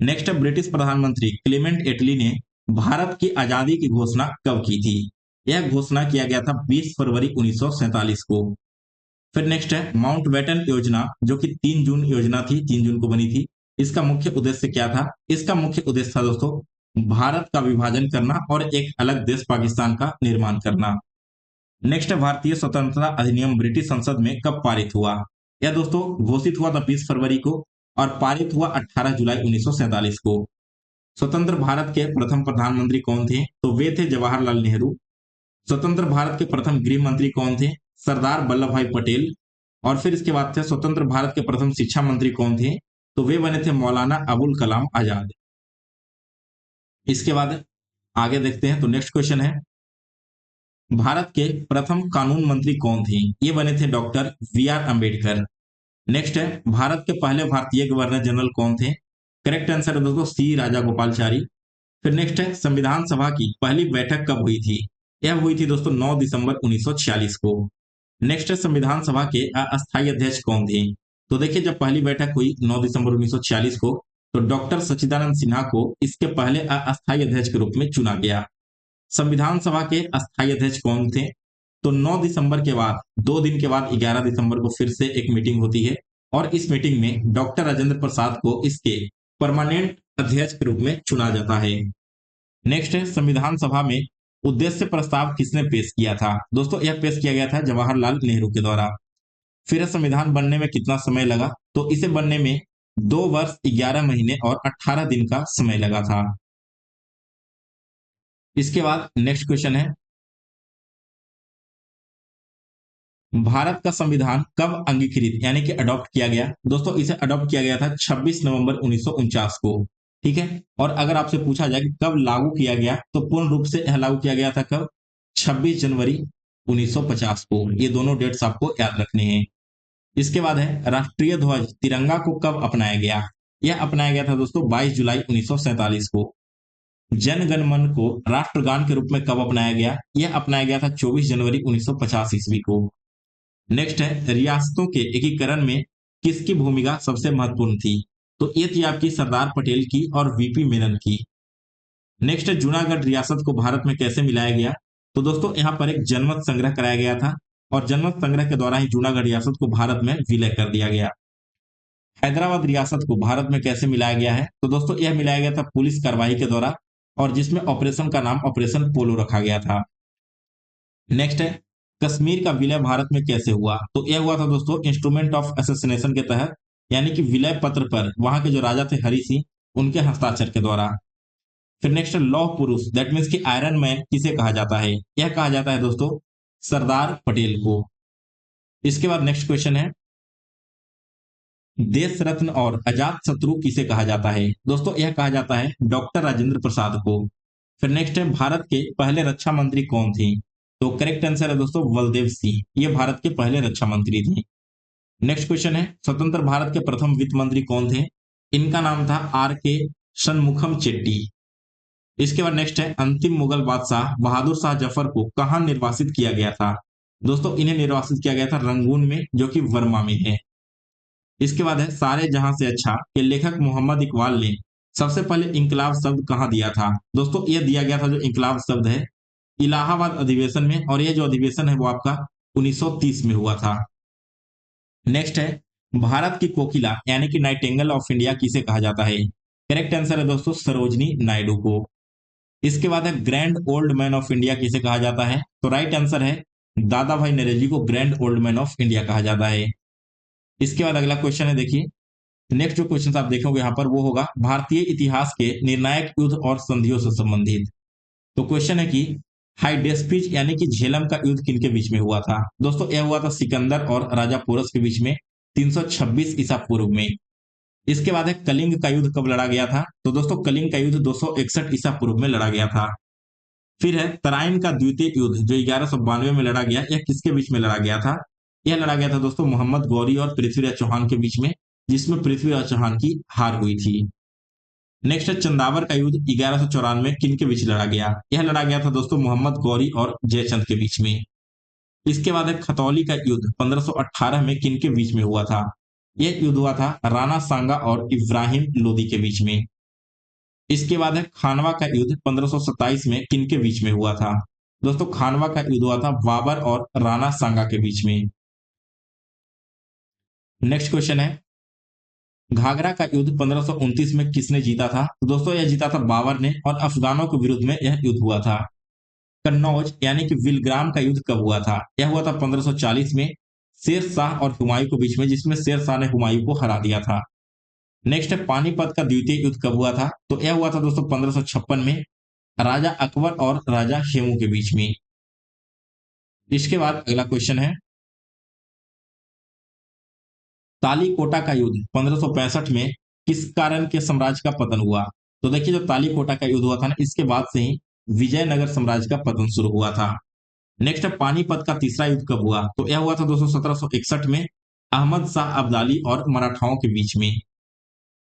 नेक्स्ट है, ब्रिटिश प्रधानमंत्री क्लेमेंट एटली ने भारत की आजादी की घोषणा कब की थी? यह घोषणा किया गया था 20 फरवरी 1947 को। फिर नेक्स्ट है, माउंटबेटन योजना जो कि 3 जून योजना थी, 3 जून को बनी थी, इसका मुख्य उद्देश्य क्या था? इसका मुख्य उद्देश्य था दोस्तों भारत का विभाजन करना और एक अलग देश पाकिस्तान का निर्माण करना। नेक्स्ट है, भारतीय स्वतंत्रता अधिनियम ब्रिटिश संसद में कब पारित हुआ? यह दोस्तों घोषित हुआ था 20 फरवरी को और पारित हुआ 18 जुलाई 1947 को। स्वतंत्र भारत के प्रथम प्रधानमंत्री कौन थे? तो वे थे जवाहरलाल नेहरू। स्वतंत्र भारत के प्रथम गृह मंत्री कौन थे? सरदार वल्लभ भाई पटेल। और फिर इसके बाद थे स्वतंत्र भारत के प्रथम शिक्षा मंत्री कौन थे? तो वे बने थे मौलाना अबुल कलाम आजाद। इसके बाद आगे देखते हैं, तो नेक्स्ट क्वेश्चन है, भारत के प्रथम कानून मंत्री कौन थे? ये बने थे doctor B R Ambedkar. Next है, भारत के पहले भारतीय गवर्नर जनरल कौन थे? करेक्ट आंसर है दोस्तों सी राजा गोपालचारी। फिर नेक्स्ट है, संविधान सभा की पहली बैठक कब हुई थी? यह हुई थी दोस्तों 9 दिसंबर 1946 को। नेक्स्ट है, संविधान सभा के अस्थायी अध्यक्ष कौन थे? तो देखिए जब पहली बैठक हुई 9 दिसंबर 1946 को, तो डॉक्टर सच्चिदानंद सिन्हा को इसके पहले अस्थायी अध्यक्ष के रूप में चुना गया। संविधान सभा के अस्थायी अध्यक्ष कौन थे? तो 9 दिसंबर के बाद 2 दिन के बाद 11 दिसंबर को फिर से एक मीटिंग होती है और इस मीटिंग में डॉक्टर राजेंद्र प्रसाद को इसके परमानेंट अध्यक्ष के रूप में चुना जाता है। नेक्स्ट है, संविधान सभा में उद्देश्य प्रस्ताव किसने पेश किया था? दोस्तों यह पेश किया गया था जवाहरलाल नेहरू के द्वारा। फिर संविधान बनने में कितना समय लगा? तो इसे बनने में 2 वर्ष 11 महीने और 18 दिन का समय लगा था। इसके बाद नेक्स्ट क्वेश्चन है, भारत का संविधान कब अंगीकृत यानी कि अडॉप्ट किया गया? दोस्तों इसे अडॉप्ट किया गया था 26 नवंबर 1949 को। ठीक है, और अगर आपसे पूछा जाए कि कब लागू किया गया, तो पूर्ण रूप से यह लागू किया गया था कब? 26 जनवरी 1950 को। ये दोनों डेट्स आपको याद रखने हैं। इसके बाद है, राष्ट्रीय ध्वज तिरंगा को कब अपनाया गया? यह अपनाया गया था दोस्तों 22 जुलाई 1947 को। जन गण मन को राष्ट्रगान के रूप में कब अपनाया गया? यह अपनाया गया था 24 जनवरी 1950 ईस्वी को। नेक्स्ट है, रियासतों के एकीकरण में किसकी भूमिका सबसे महत्वपूर्ण थी? तो ये थी आपकी सरदार पटेल की और वीपी मेनन की। नेक्स्ट है, जूनागढ़ रियासत को भारत में कैसे मिलाया गया? तो दोस्तों यहाँ पर एक जनमत संग्रह कराया गया था और जनमत संग्रह के द्वारा ही जूनागढ़ रियासत को भारत में विलय कर दिया गया। हैदराबाद रियासत को भारत में कैसे मिलाया गया है? तो दोस्तों यह मिलाया गया था पुलिस कार्रवाई के द्वारा और जिसमें ऑपरेशन का नाम ऑपरेशन पोलो रखा गया था। नेक्स्ट है, कश्मीर का विलय भारत में कैसे हुआ? तो यह हुआ था दोस्तों इंस्ट्रूमेंट ऑफ एसेसिनेशन के तहत, यानी कि विलय पत्र पर वहां के जो राजा थे हरि सिंह, उनके हस्ताक्षर के द्वारा। फिर नेक्स्ट, लौह पुरुष दैट मीन्स कि आयरन मैन किसे कहा जाता है? यह कहा जाता है दोस्तों सरदार पटेल को। इसके बाद नेक्स्ट क्वेश्चन है, देश रत्न और अजात शत्रु किसे कहा जाता है? दोस्तों यह कहा जाता है डॉक्टर राजेंद्र प्रसाद को। फिर नेक्स्ट है, भारत के पहले रक्षा मंत्री कौन थे? तो करेक्ट आंसर है दोस्तों बलदेव सिंह, ये भारत के पहले रक्षा मंत्री थे। नेक्स्ट क्वेश्चन है, स्वतंत्र भारत के प्रथम वित्त मंत्री कौन थे? इनका नाम था आर के शनमुखम चेट्टी। इसके बाद नेक्स्ट है, अंतिम मुगल बादशाह बहादुर शाह जफर को कहां निर्वासित किया गया था? दोस्तों इन्हें निर्वासित किया गया था रंगून में, जो कि वर्मा में है। इसके बाद है, सारे जहां से अच्छा के लेखक मोहम्मद इकबाल ने सबसे पहले इंकलाब शब्द कहां दिया था? दोस्तों यह दिया गया था जो इंकलाब शब्द है इलाहाबाद अधिवेशन में, और यह जो अधिवेशन है वो आपका 1930 में हुआ था। नेक्स्ट है, भारत की कोकिला यानी कि नाइटिंगेल ऑफ इंडिया किसे कहा जाता है? करेक्ट आंसर है दोस्तों सरोजनी नायडू को। इसके बाद है, grand old man of India किसे कहा जाता है? तो राइट आंसर है दादा भाई नौरोजी को grand old man of India कहा जाता है। इसके बाद अगला क्वेश्चन है, देखिए नेक्स्ट जो क्वेश्चन आप देखोगे यहाँ पर वो होगा भारतीय इतिहास के निर्णायक युद्ध और संधियों से संबंधित। तो क्वेश्चन है कि हाइडेस्पिज यानी कि झेलम का युद्ध किनके बीच में हुआ था? दोस्तों यह हुआ था सिकंदर और राजा पोरस के बीच में 326 ईसा पूर्व में। इसके बाद है, कलिंग का युद्ध कब लड़ा गया था? तो दोस्तों कलिंग का युद्ध 261 ईसा पूर्व में लड़ा गया था। फिर है तराइन का द्वितीय युद्ध जो 1192 में लड़ा गया, यह किसके बीच में लड़ा गया था? यह लड़ा गया था दोस्तों मोहम्मद गौरी और पृथ्वीराज चौहान के बीच में, जिसमें पृथ्वीराज चौहान की हार हुई थी। नेक्स्ट है चंदावर का युद्ध 1194 किन के बीच लड़ा गया? यह लड़ा गया था दोस्तों मोहम्मद गौरी और जयचंद के बीच में। इसके बाद है खतौली का युद्ध 1518 में किन के बीच में हुआ था? यह युद्ध हुआ था राणा सांगा और इब्राहिम लोदी के बीच में। इसके बाद है खानवा का युद्ध 1527 में किन के बीच में हुआ था? दोस्तों खानवा का युद्ध हुआ था बाबर और राणा सांगा के बीच में। नेक्स्ट क्वेश्चन है घाघरा का युद्ध 1529 में किसने जीता था? तो दोस्तों यह जीता था बाबर ने, और अफगानों के विरुद्ध में यह युद्ध हुआ था। कन्नौज यानी कि विलग्राम का युद्ध कब हुआ था? यह हुआ था 1540 में शेर शाह और हुमायूं के बीच में, जिसमें शेर शाह ने हुमायूं को हरा दिया था। नेक्स्ट है पानीपत का द्वितीय युद्ध कब हुआ था? तो यह हुआ था दोस्तों 1556 में राजा अकबर और राजा हेमू के बीच में। इसके बाद अगला क्वेश्चन है तालीकोटा का युद्ध 1565 में किस कारण के साम्राज्य का पतन हुआ? तो देखिए जो तालीकोटा का युद्ध हुआ था ना, इसके बाद से ही विजयनगर साम्राज्य का पतन शुरू हुआ था। नेक्स्ट है पानीपत का तीसरा युद्ध कब हुआ? तो यह हुआ था दोस्तों 1761 में अहमद शाह अब्दाली और मराठाओं के बीच में।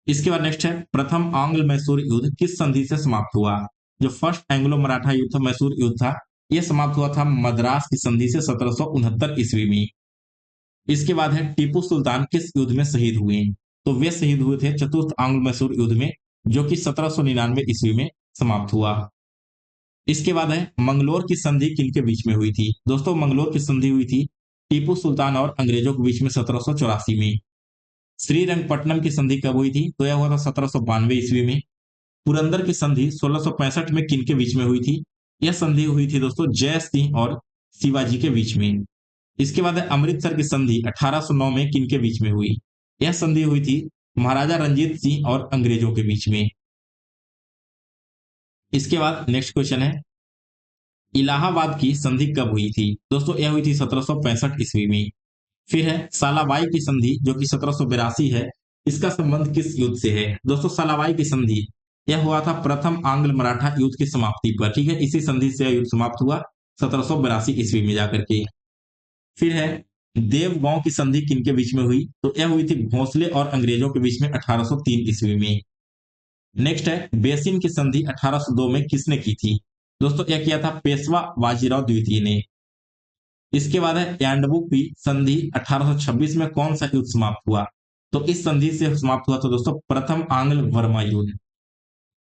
इसके बाद नेक्स्ट है प्रथम आंग्ल मैसूर युद्ध किस संधि से समाप्त हुआ? जो फर्स्ट एंग्लो मराठा युद्ध था, मैसूर युद्ध था, यह समाप्त हुआ था मद्रास की संधि से 1769 ईस्वी में। इसके बाद है टीपू सुल्तान किस युद्ध में शहीद हुए? तो वे शहीद हुए थे चतुर्थ आंग्ल मैसूर युद्ध में, जो कि 1799 ईस्वी में समाप्त हुआ। इसके बाद है मंगलोर की संधि किनके बीच में हुई थी? दोस्तों मंगलोर की संधि हुई थी टीपू सुल्तान और अंग्रेजों के बीच में 1784 में। श्रीरंगपट्टनम की संधि कब हुई थी? तो यह हुआ था 1792 ईस्वी में। पुरंदर की संधि 1665 में किनके बीच में हुई थी? यह संधि हुई थी दोस्तों जय सिंह और शिवाजी के बीच में। इसके बाद है अमृतसर की संधि 1809 में किनके बीच में हुई? यह संधि हुई थी महाराजा रंजीत सिंह और अंग्रेजों के बीच में। इसके बाद नेक्स्ट क्वेश्चन है इलाहाबाद की संधि कब हुई थी? दोस्तों यह हुई थी 1765 ईस्वी में। फिर है सालाबाई की संधि जो कि 1782 है, इसका संबंध किस युद्ध से है? दोस्तों सालाबाई की संधि यह हुआ था प्रथम आंग्ल मराठा युद्ध की समाप्ति पर, ठीक है, इसी संधि से युद्ध समाप्त हुआ 1782 ईस्वी में जाकर के। फिर है देवगांव की संधि किनके बीच में हुई? तो यह हुई थी भोसले और अंग्रेजों के बीच में 1803 ईस्वी में। नेक्स्ट है बेसिन की संधि 1802 में किसने की थी? दोस्तों यह किया था पेशवा बाजीराव द्वितीय ने। इसके बाद है यांडबू की संधि 1826 में कौन सा युद्ध समाप्त हुआ? तो इस संधि से समाप्त हुआ था दोस्तों प्रथम आंग्ल बर्मा युद्ध।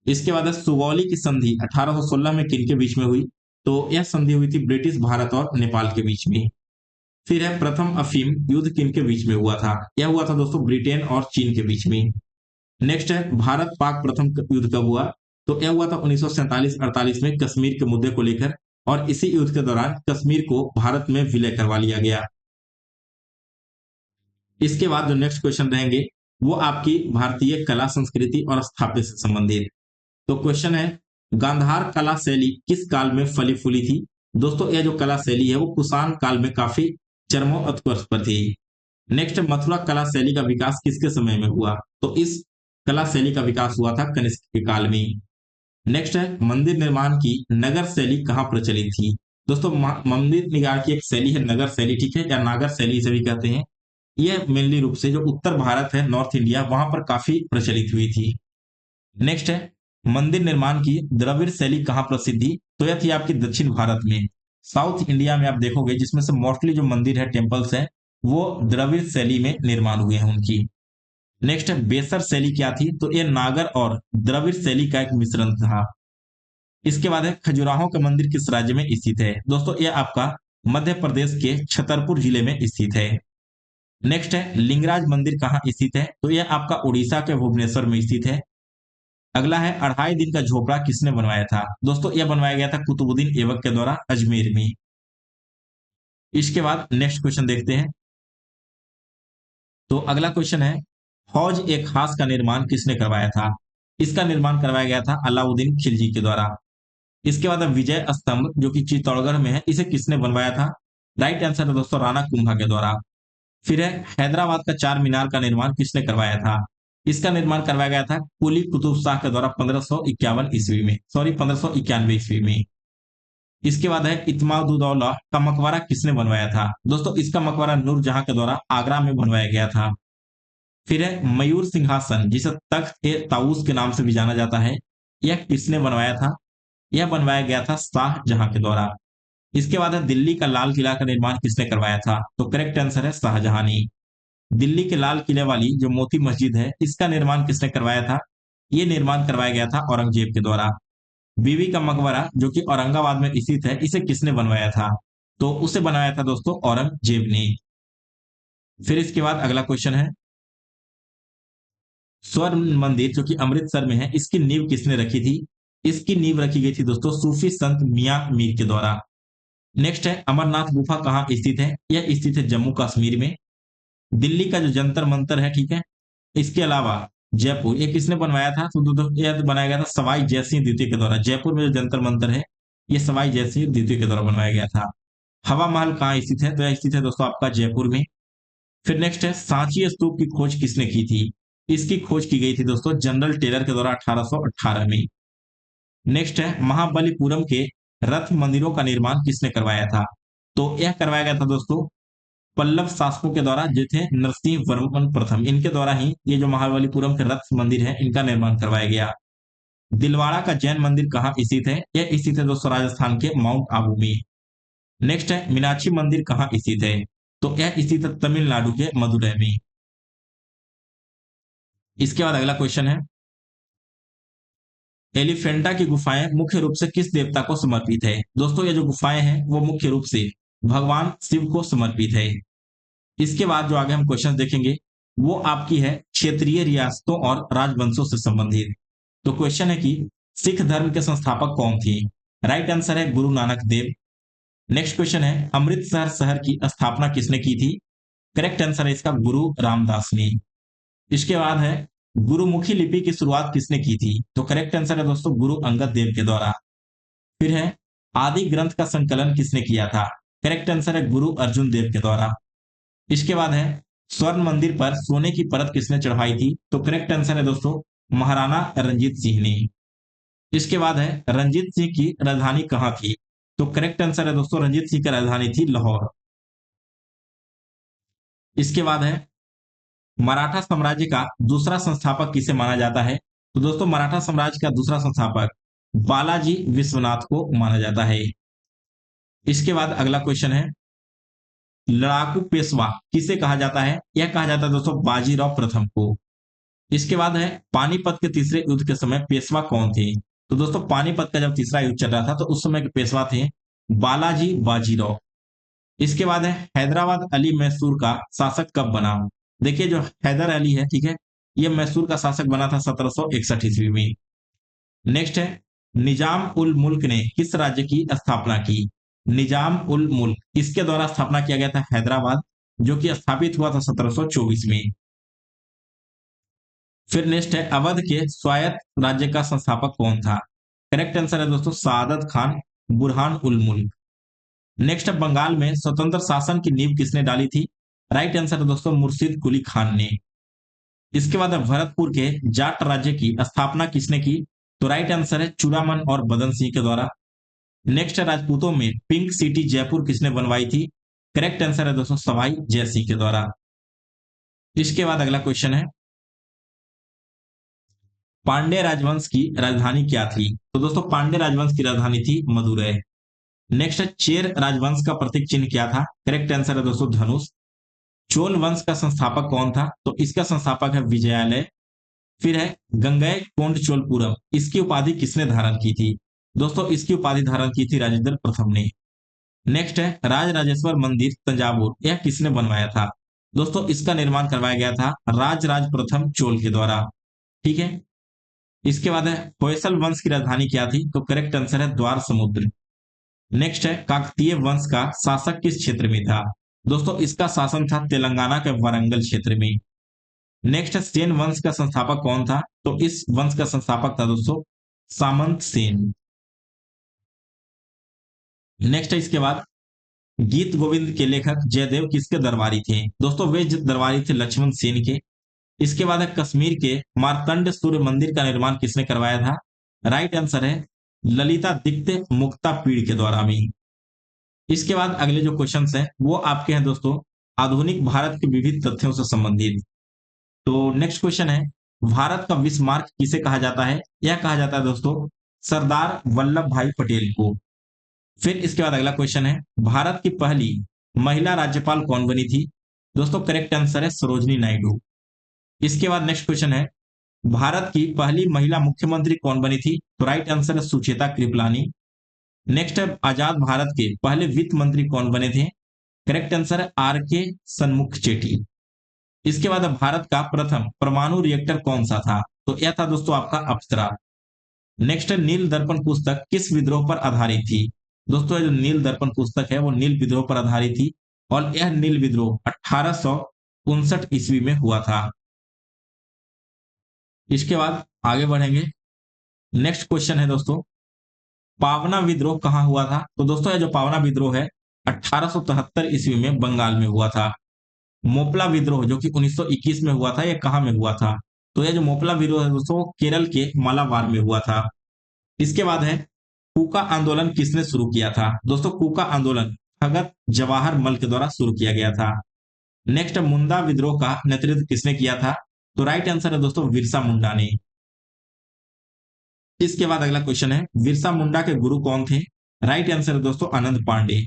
इसके बाद है सुगौली की संधि 1816 में किनके बीच में हुई? तो यह संधि हुई थी ब्रिटिश भारत और नेपाल के बीच में। फिर है प्रथम अफीम युद्ध किनके बीच में हुआ था? यह हुआ था दोस्तों ब्रिटेन और चीन के बीच में। नेक्स्ट है भारत पाक प्रथम युद्ध कब हुआ? तो यह हुआ था 1947-48 में कश्मीर के मुद्दे को लेकर, और इसी युद्ध के दौरान कश्मीर को भारत में विलय करवा लिया गया। इसके बाद जो नेक्स्ट क्वेश्चन रहेंगे वो आपकी भारतीय कला संस्कृति और स्थापत्य से संबंधित। तो क्वेश्चन है गांधार कला शैली किस काल में फली फूली थी? दोस्तों यह जो कला शैली है वो कुषाण काल में काफी चरमोत्कर्ष पर थी। नेक्स्ट मथुरा कला शैली का विकास किसके समय में हुआ? तो इस कला शैली का विकास हुआ था कनिष्क के काल में। नेक्स्ट है मंदिर निर्माण की नगर शैली कहाँ प्रचलित थी? दोस्तों मंदिर निर्माण की एक शैली है नगर शैली, ठीक है, या नागर शैली से भी कहते हैं। यह मेनली रूप से जो उत्तर भारत है, नॉर्थ इंडिया, वहां पर काफी प्रचलित हुई थी। नेक्स्ट है मंदिर निर्माण की द्रविड़ शैली कहाँ प्रसिद्ध थी? तो यह थी आपकी दक्षिण भारत में, साउथ इंडिया में आप देखोगे जिसमें से मोस्टली जो मंदिर है, टेम्पल्स है, वो द्रविड़ शैली में निर्माण हुए हैं उनकी। नेक्स्ट है बेसर शैली क्या थी? तो ये नागर और द्रविड़ शैली का एक मिश्रण था। इसके बाद है खजुराहो का मंदिर किस राज्य में स्थित है? दोस्तों ये आपका मध्य प्रदेश के छतरपुर जिले में स्थित है। नेक्स्ट है लिंगराज मंदिर कहाँ स्थित है? तो यह आपका उड़ीसा के भुवनेश्वर में स्थित है। अगला है अढ़ाई दिन का झोपड़ा किसने बनवाया था? दोस्तों यह बनवाया गया था कुतुबुद्दीन ऐबक के द्वारा अजमेर में। इसके बाद नेक्स्ट क्वेश्चन देखते हैं। तो अगला क्वेश्चन है हौज ए खास का निर्माण किसने करवाया था? इसका निर्माण करवाया गया था अलाउद्दीन खिलजी के द्वारा। इसके बाद विजय स्तंभ जो कि चित्तौड़गढ़ में है, इसे किसने बनवाया था? राइट आंसर है दोस्तों राणा कुंभा के द्वारा। फिर है हैदराबाद का चार मीनार का निर्माण किसने करवाया था? इसका निर्माण करवाया गया था कुली कुतुब शाह के द्वारा 1551 ईस्वी में, सॉरी 1591 ईस्वी में। इसके बाद है इत्मादुद्दौला का मकबरा किसने बनवाया था? दोस्तों इसका मकबरा नूरजहां के द्वारा आगरा में बनवाया गया था। फिर है मयूर सिंहासन, जिसे तख्त ए ताऊस के नाम से भी जाना जाता है, यह किसने बनवाया था? यह बनवाया गया था शाहजहां के द्वारा। इसके बाद है दिल्ली का लाल किला का निर्माण किसने करवाया था? तो करेक्ट आंसर है शाहजहां ने। दिल्ली के लाल किले वाली जो मोती मस्जिद है, इसका निर्माण किसने करवाया था? ये निर्माण करवाया गया था औरंगजेब के द्वारा। बीबी का मकबरा जो कि औरंगाबाद में स्थित है, इसे किसने बनवाया था? तो उसे बनाया था दोस्तों औरंगजेब ने। फिर इसके बाद अगला क्वेश्चन है, स्वर्ण मंदिर जो कि अमृतसर में है, इसकी नींव किसने रखी थी? इसकी नींव रखी गई थी दोस्तों सूफी संत मियां मीर के द्वारा। नेक्स्ट है अमरनाथ गुफा कहाँ स्थित है? यह स्थित है जम्मू कश्मीर में। दिल्ली का जो जंतर मंतर है, ठीक है, इसके अलावा जयपुर, ये किसने बनवाया था? तो यह बनाया गया था सवाई जयसिंह द्वितीय के द्वारा। जयपुर में जो जंतर मंतर है, ये सवाई जयसिंह द्वितीय के द्वारा बनवाया गया था। हवा महल कहाँ स्थित है? तो यह स्थित है दोस्तों आपका जयपुर में। फिर नेक्स्ट है सांची स्तूप की खोज किसने की थी? इसकी खोज की गई थी दोस्तों जनरल टेलर के द्वारा 1818 में। नेक्स्ट है महाबलीपुरम के रथ मंदिरों का निर्माण किसने करवाया था? तो यह करवाया गया था दोस्तों पल्लव शासकों के द्वारा, जो थे नरसिंह वर्मन प्रथम, इनके द्वारा ही ये जो महाबलीपुरम के रथ मंदिर है, इनका निर्माण करवाया गया। दिलवाड़ा का जैन मंदिर कहाँ स्थित है? यह स्थित है दोस्तों राजस्थान के माउंट आबू में। नेक्स्ट है मीनाक्षी मंदिर कहाँ स्थित है? तो यह स्थित है तमिलनाडु के मदुरै में। इसके बाद अगला क्वेश्चन है, एलिफेंटा की गुफाएं मुख्य रूप से किस देवता को समर्पित है? दोस्तों ये जो गुफाएं हैं वो मुख्य रूप से भगवान शिव को समर्पित है। इसके बाद जो आगे हम क्वेश्चन देखेंगे वो आपकी है क्षेत्रीय रियासतों और राजवंशों से संबंधित। तो क्वेश्चन है कि सिख धर्म के संस्थापक कौन थे? राइट आंसर है गुरु नानक देव। नेक्स्ट क्वेश्चन है अमृतसर शहर की स्थापना किसने की थी? करेक्ट आंसर है इसका गुरु रामदास ने। इसके बाद है गुरुमुखी लिपि की शुरुआत किसने की थी? तो करेक्ट आंसर है दोस्तों गुरु अंगद देव के द्वारा। फिर है आदि ग्रंथ का संकलन किसने किया था? करेक्ट आंसर है गुरु अर्जुन देव के द्वारा। इसके बाद है स्वर्ण मंदिर पर सोने की परत किसने चढ़ाई थी? तो करेक्ट आंसर है दोस्तों महाराणा रंजीत सिंह ने। इसके बाद है रंजीत सिंह की राजधानी कहां थी? तो करेक्ट आंसर है दोस्तों रंजीत सिंह की राजधानी थी लाहौर। इसके बाद है मराठा साम्राज्य का दूसरा संस्थापक किसे माना जाता है? तो दोस्तों मराठा साम्राज्य का दूसरा संस्थापक बालाजी विश्वनाथ को माना जाता है। इसके बाद अगला क्वेश्चन है लड़ाकू पेशवा किसे कहा जाता है? यह कहा जाता है दोस्तों बाजीराव प्रथम को। इसके बाद है पानीपत के तीसरे युद्ध के समय पेशवा कौन थे? तो दोस्तों पानीपत का जब तीसरा युद्ध चल रहा था तो उस समय के पेशवा थे बालाजी बाजीराव। इसके बाद है हैदराबाद अली मैसूर का शासक कब बना? देखिए जो हैदर अली है, ठीक है, ये मैसूर का शासक बना था 1761 ईस्वी में। नेक्स्ट है निजाम उल मुल्क ने किस राज्य की स्थापना की? निजाम उल मुल्क इसके द्वारा स्थापना किया गया था हैदराबाद, जो कि स्थापित हुआ था 1724 में। फिर नेक्स्ट है अवध के स्वायत्त राज्य का संस्थापक कौन था? करेक्ट आंसर है दोस्तों सादत खान बुरहान उल मुल्क। नेक्स्ट है बंगाल में स्वतंत्र शासन की नींव किसने डाली थी? राइट आंसर है दोस्तों मुर्शिद कुली खान ने। इसके बाद है भरतपुर के जाट राज्य की स्थापना किसने की? तो राइट आंसर है चूड़ामन और बदन सिंह के द्वारा। नेक्स्ट है राजपूतों में पिंक सिटी जयपुर किसने बनवाई थी? करेक्ट आंसर है दोस्तों सवाई जयसिंह के द्वारा। इसके बाद अगला क्वेश्चन है पांड्य राजवंश की राजधानी क्या थी? तो दोस्तों पांड्य राजवंश की राजधानी थी मदुरै। नेक्स्ट है चेर राजवंश का प्रतीक चिन्ह क्या था? करेक्ट आंसर है दोस्तों धनुष। चोल वंश का संस्थापक कौन था? तो इसका संस्थापक है विजयालय। फिर है गंगई कोंड चोलपुरम, इसकी उपाधि किसने धारण की थी? दोस्तों इसकी उपाधि धारण की थी राजेंद्र प्रथम ने। नेक्स्ट है राज राजेश्वर मंदिर तंजावुर, यह किसने बनवाया था? दोस्तों इसका निर्माण करवाया गया था राज राज प्रथम चोल के द्वारा। ठीक है। इसके बाद है होयसल वंश की राजधानी क्या थी? तो करेक्ट आंसर है द्वार समुद्र। नेक्स्ट है काकतीय वंश का शासक किस क्षेत्र में था? दोस्तों इसका शासन था तेलंगाना के वारंगल क्षेत्र में। नेक्स्ट है सेन वंश का संस्थापक कौन था? तो इस वंश का संस्थापक था दोस्तों सामंत सेन। नेक्स्ट है इसके बाद गीत गोविंद के लेखक जयदेव किसके दरबारी थे? दोस्तों वे दरबारी थे लक्ष्मण सेन के। इसके बाद है कश्मीर के मार्तंड सूर्य मंदिर का निर्माण किसने करवाया था? राइट आंसर है ललितादित्य मुक्तापीड़ के द्वारा भी। इसके बाद अगले जो क्वेश्चन हैं वो आपके हैं दोस्तों आधुनिक भारत के विविध तथ्यों से संबंधित। तो नेक्स्ट क्वेश्चन है, भारत का बिस्मार्क किसे कहा जाता है? यह कहा जाता है दोस्तों सरदार वल्लभ भाई पटेल को। फिर इसके बाद अगला क्वेश्चन है, भारत की पहली महिला राज्यपाल कौन बनी थी? दोस्तों करेक्ट आंसर है सरोजनी नायडू। इसके बाद नेक्स्ट क्वेश्चन है, भारत की पहली महिला मुख्यमंत्री कौन बनी थी? तो राइट आंसर है सुचेता कृपलानी। नेक्स्ट है, आजाद भारत के पहले वित्त मंत्री कौन बने थे? करेक्ट आंसर है आर के सन्मुख चेटी। इसके बाद भारत का प्रथम परमाणु रिएक्टर कौन सा था? तो यह था दोस्तों आपका अप्सरा। नेक्स्ट है, नील दर्पण पुस्तक किस विद्रोह पर आधारित थी? दोस्तों जो नील दर्पण पुस्तक है वो नील विद्रोह पर आधारित थी और यह नील विद्रोह 1859 ईस्वी में हुआ था। इसके बाद आगे बढ़ेंगे। नेक्स्ट क्वेश्चन है दोस्तों, पावना विद्रोह कहां हुआ था? तो दोस्तों यह जो पावना विद्रोह है 1873 ईस्वी में बंगाल में हुआ था। मोपला विद्रोह जो कि 1921 में हुआ था, यह कहां में हुआ था? तो यह जो मोपला विद्रोह है दोस्तों केरल के मालाबार में हुआ था। इसके बाद है, कूका आंदोलन किसने शुरू किया था? दोस्तों कूका आंदोलन भगत जवाहर मल के द्वारा शुरू किया गया था। नेक्स्ट, मुंडा विद्रोह का नेतृत्व किसने किया था? तो राइट आंसर है दोस्तों बिरसा मुंडा ने। इसके बाद अगला क्वेश्चन है, बिरसा मुंडा के गुरु कौन थे? राइट आंसर है दोस्तों आनंद पांडे।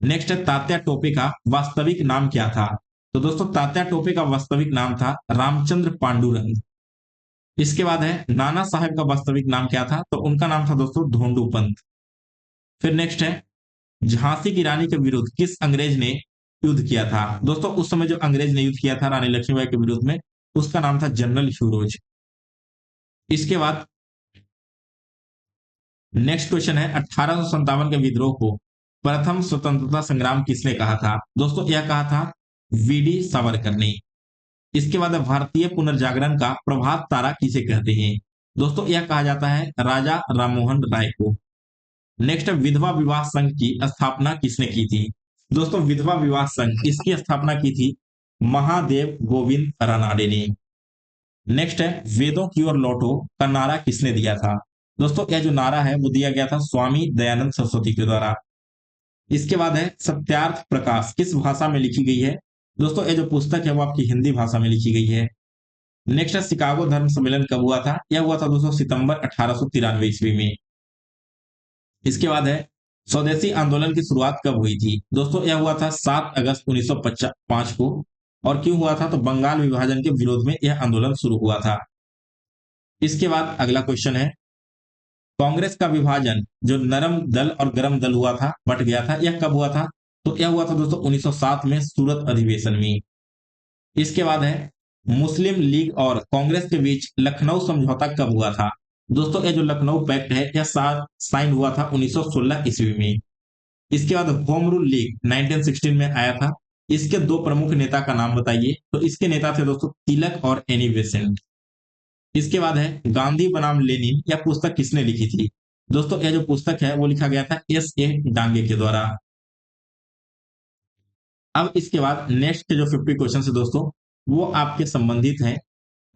नेक्स्ट है, तात्या टोपे का वास्तविक नाम क्या था? तो दोस्तों तात्या टोपे का वास्तविक नाम था रामचंद्र पांडुरंग। इसके बाद है, नाना साहब का वास्तविक नाम क्या था? तो उनका नाम था दोस्तों धोंडू पंत। फिर नेक्स्ट है, झांसी की रानी के विरुद्ध किस अंग्रेज ने युद्ध किया था? दोस्तों उस समय जो अंग्रेज ने युद्ध किया था रानी लक्ष्मीबाई के विरुद्ध में, उसका नाम था जनरल ह्यूरोज। इसके बाद नेक्स्ट क्वेश्चन है, 1857 के विद्रोह को प्रथम स्वतंत्रता संग्राम किसने कहा था? दोस्तों यह कहा था वीडी सावरकर ने। इसके बाद भारतीय पुनर्जागरण का प्रभात तारा किसे कहते हैं? दोस्तों यह कहा जाता है राजा राममोहन राय को। नेक्स्ट, विधवा विवाह संघ की स्थापना किसने की थी? दोस्तों विधवा विवाह संघ इसकी स्थापना की थी महादेव गोविंद रानाडे ने। नेक्स्ट है, वेदों की ओर लौटो का नारा किसने दिया था? दोस्तों यह जो नारा है वो दिया गया था स्वामी दयानंद सरस्वती के द्वारा। इसके बाद है, सत्यार्थ प्रकाश किस भाषा में लिखी गई है? दोस्तों यह जो पुस्तक है वो आपकी हिंदी भाषा में लिखी गई है। नेक्स्ट है, शिकागो धर्म सम्मेलन कब हुआ था? यह हुआ था दोस्तों सितंबर 1893 ईस्वी में। इसके बाद है, स्वदेशी आंदोलन की शुरुआत कब हुई थी? दोस्तों यह हुआ था 7 अगस्त 1905 को। और क्यों हुआ था? तो बंगाल विभाजन के विरोध में यह आंदोलन शुरू हुआ था। इसके बाद अगला क्वेश्चन है, कांग्रेस का विभाजन जो नरम दल और गरम दल हुआ था, बट गया था, यह कब हुआ था? तो यह हुआ था दोस्तों 1907 में सूरत अधिवेशन में। इसके बाद है, मुस्लिम लीग और कांग्रेस के बीच लखनऊ समझौता कब हुआ था? दोस्तों यह जो लखनऊ पैक्ट है यह साइन हुआ था 1916 ईस्वी में। इसके बाद होम रूल लीग 1916 में आया था। इसके दो प्रमुख नेता का नाम बताइए। तो इसके नेता थे दोस्तों तिलक और एनी बेसेंट। इसके बाद है, गांधी बनाम लेनिन यह पुस्तक किसने लिखी थी? दोस्तों यह जो पुस्तक है वो लिखा गया था एस ए डांगे के द्वारा। अब इसके बाद नेक्स्ट जो 50 क्वेश्चन है दोस्तों वो आपके संबंधित हैं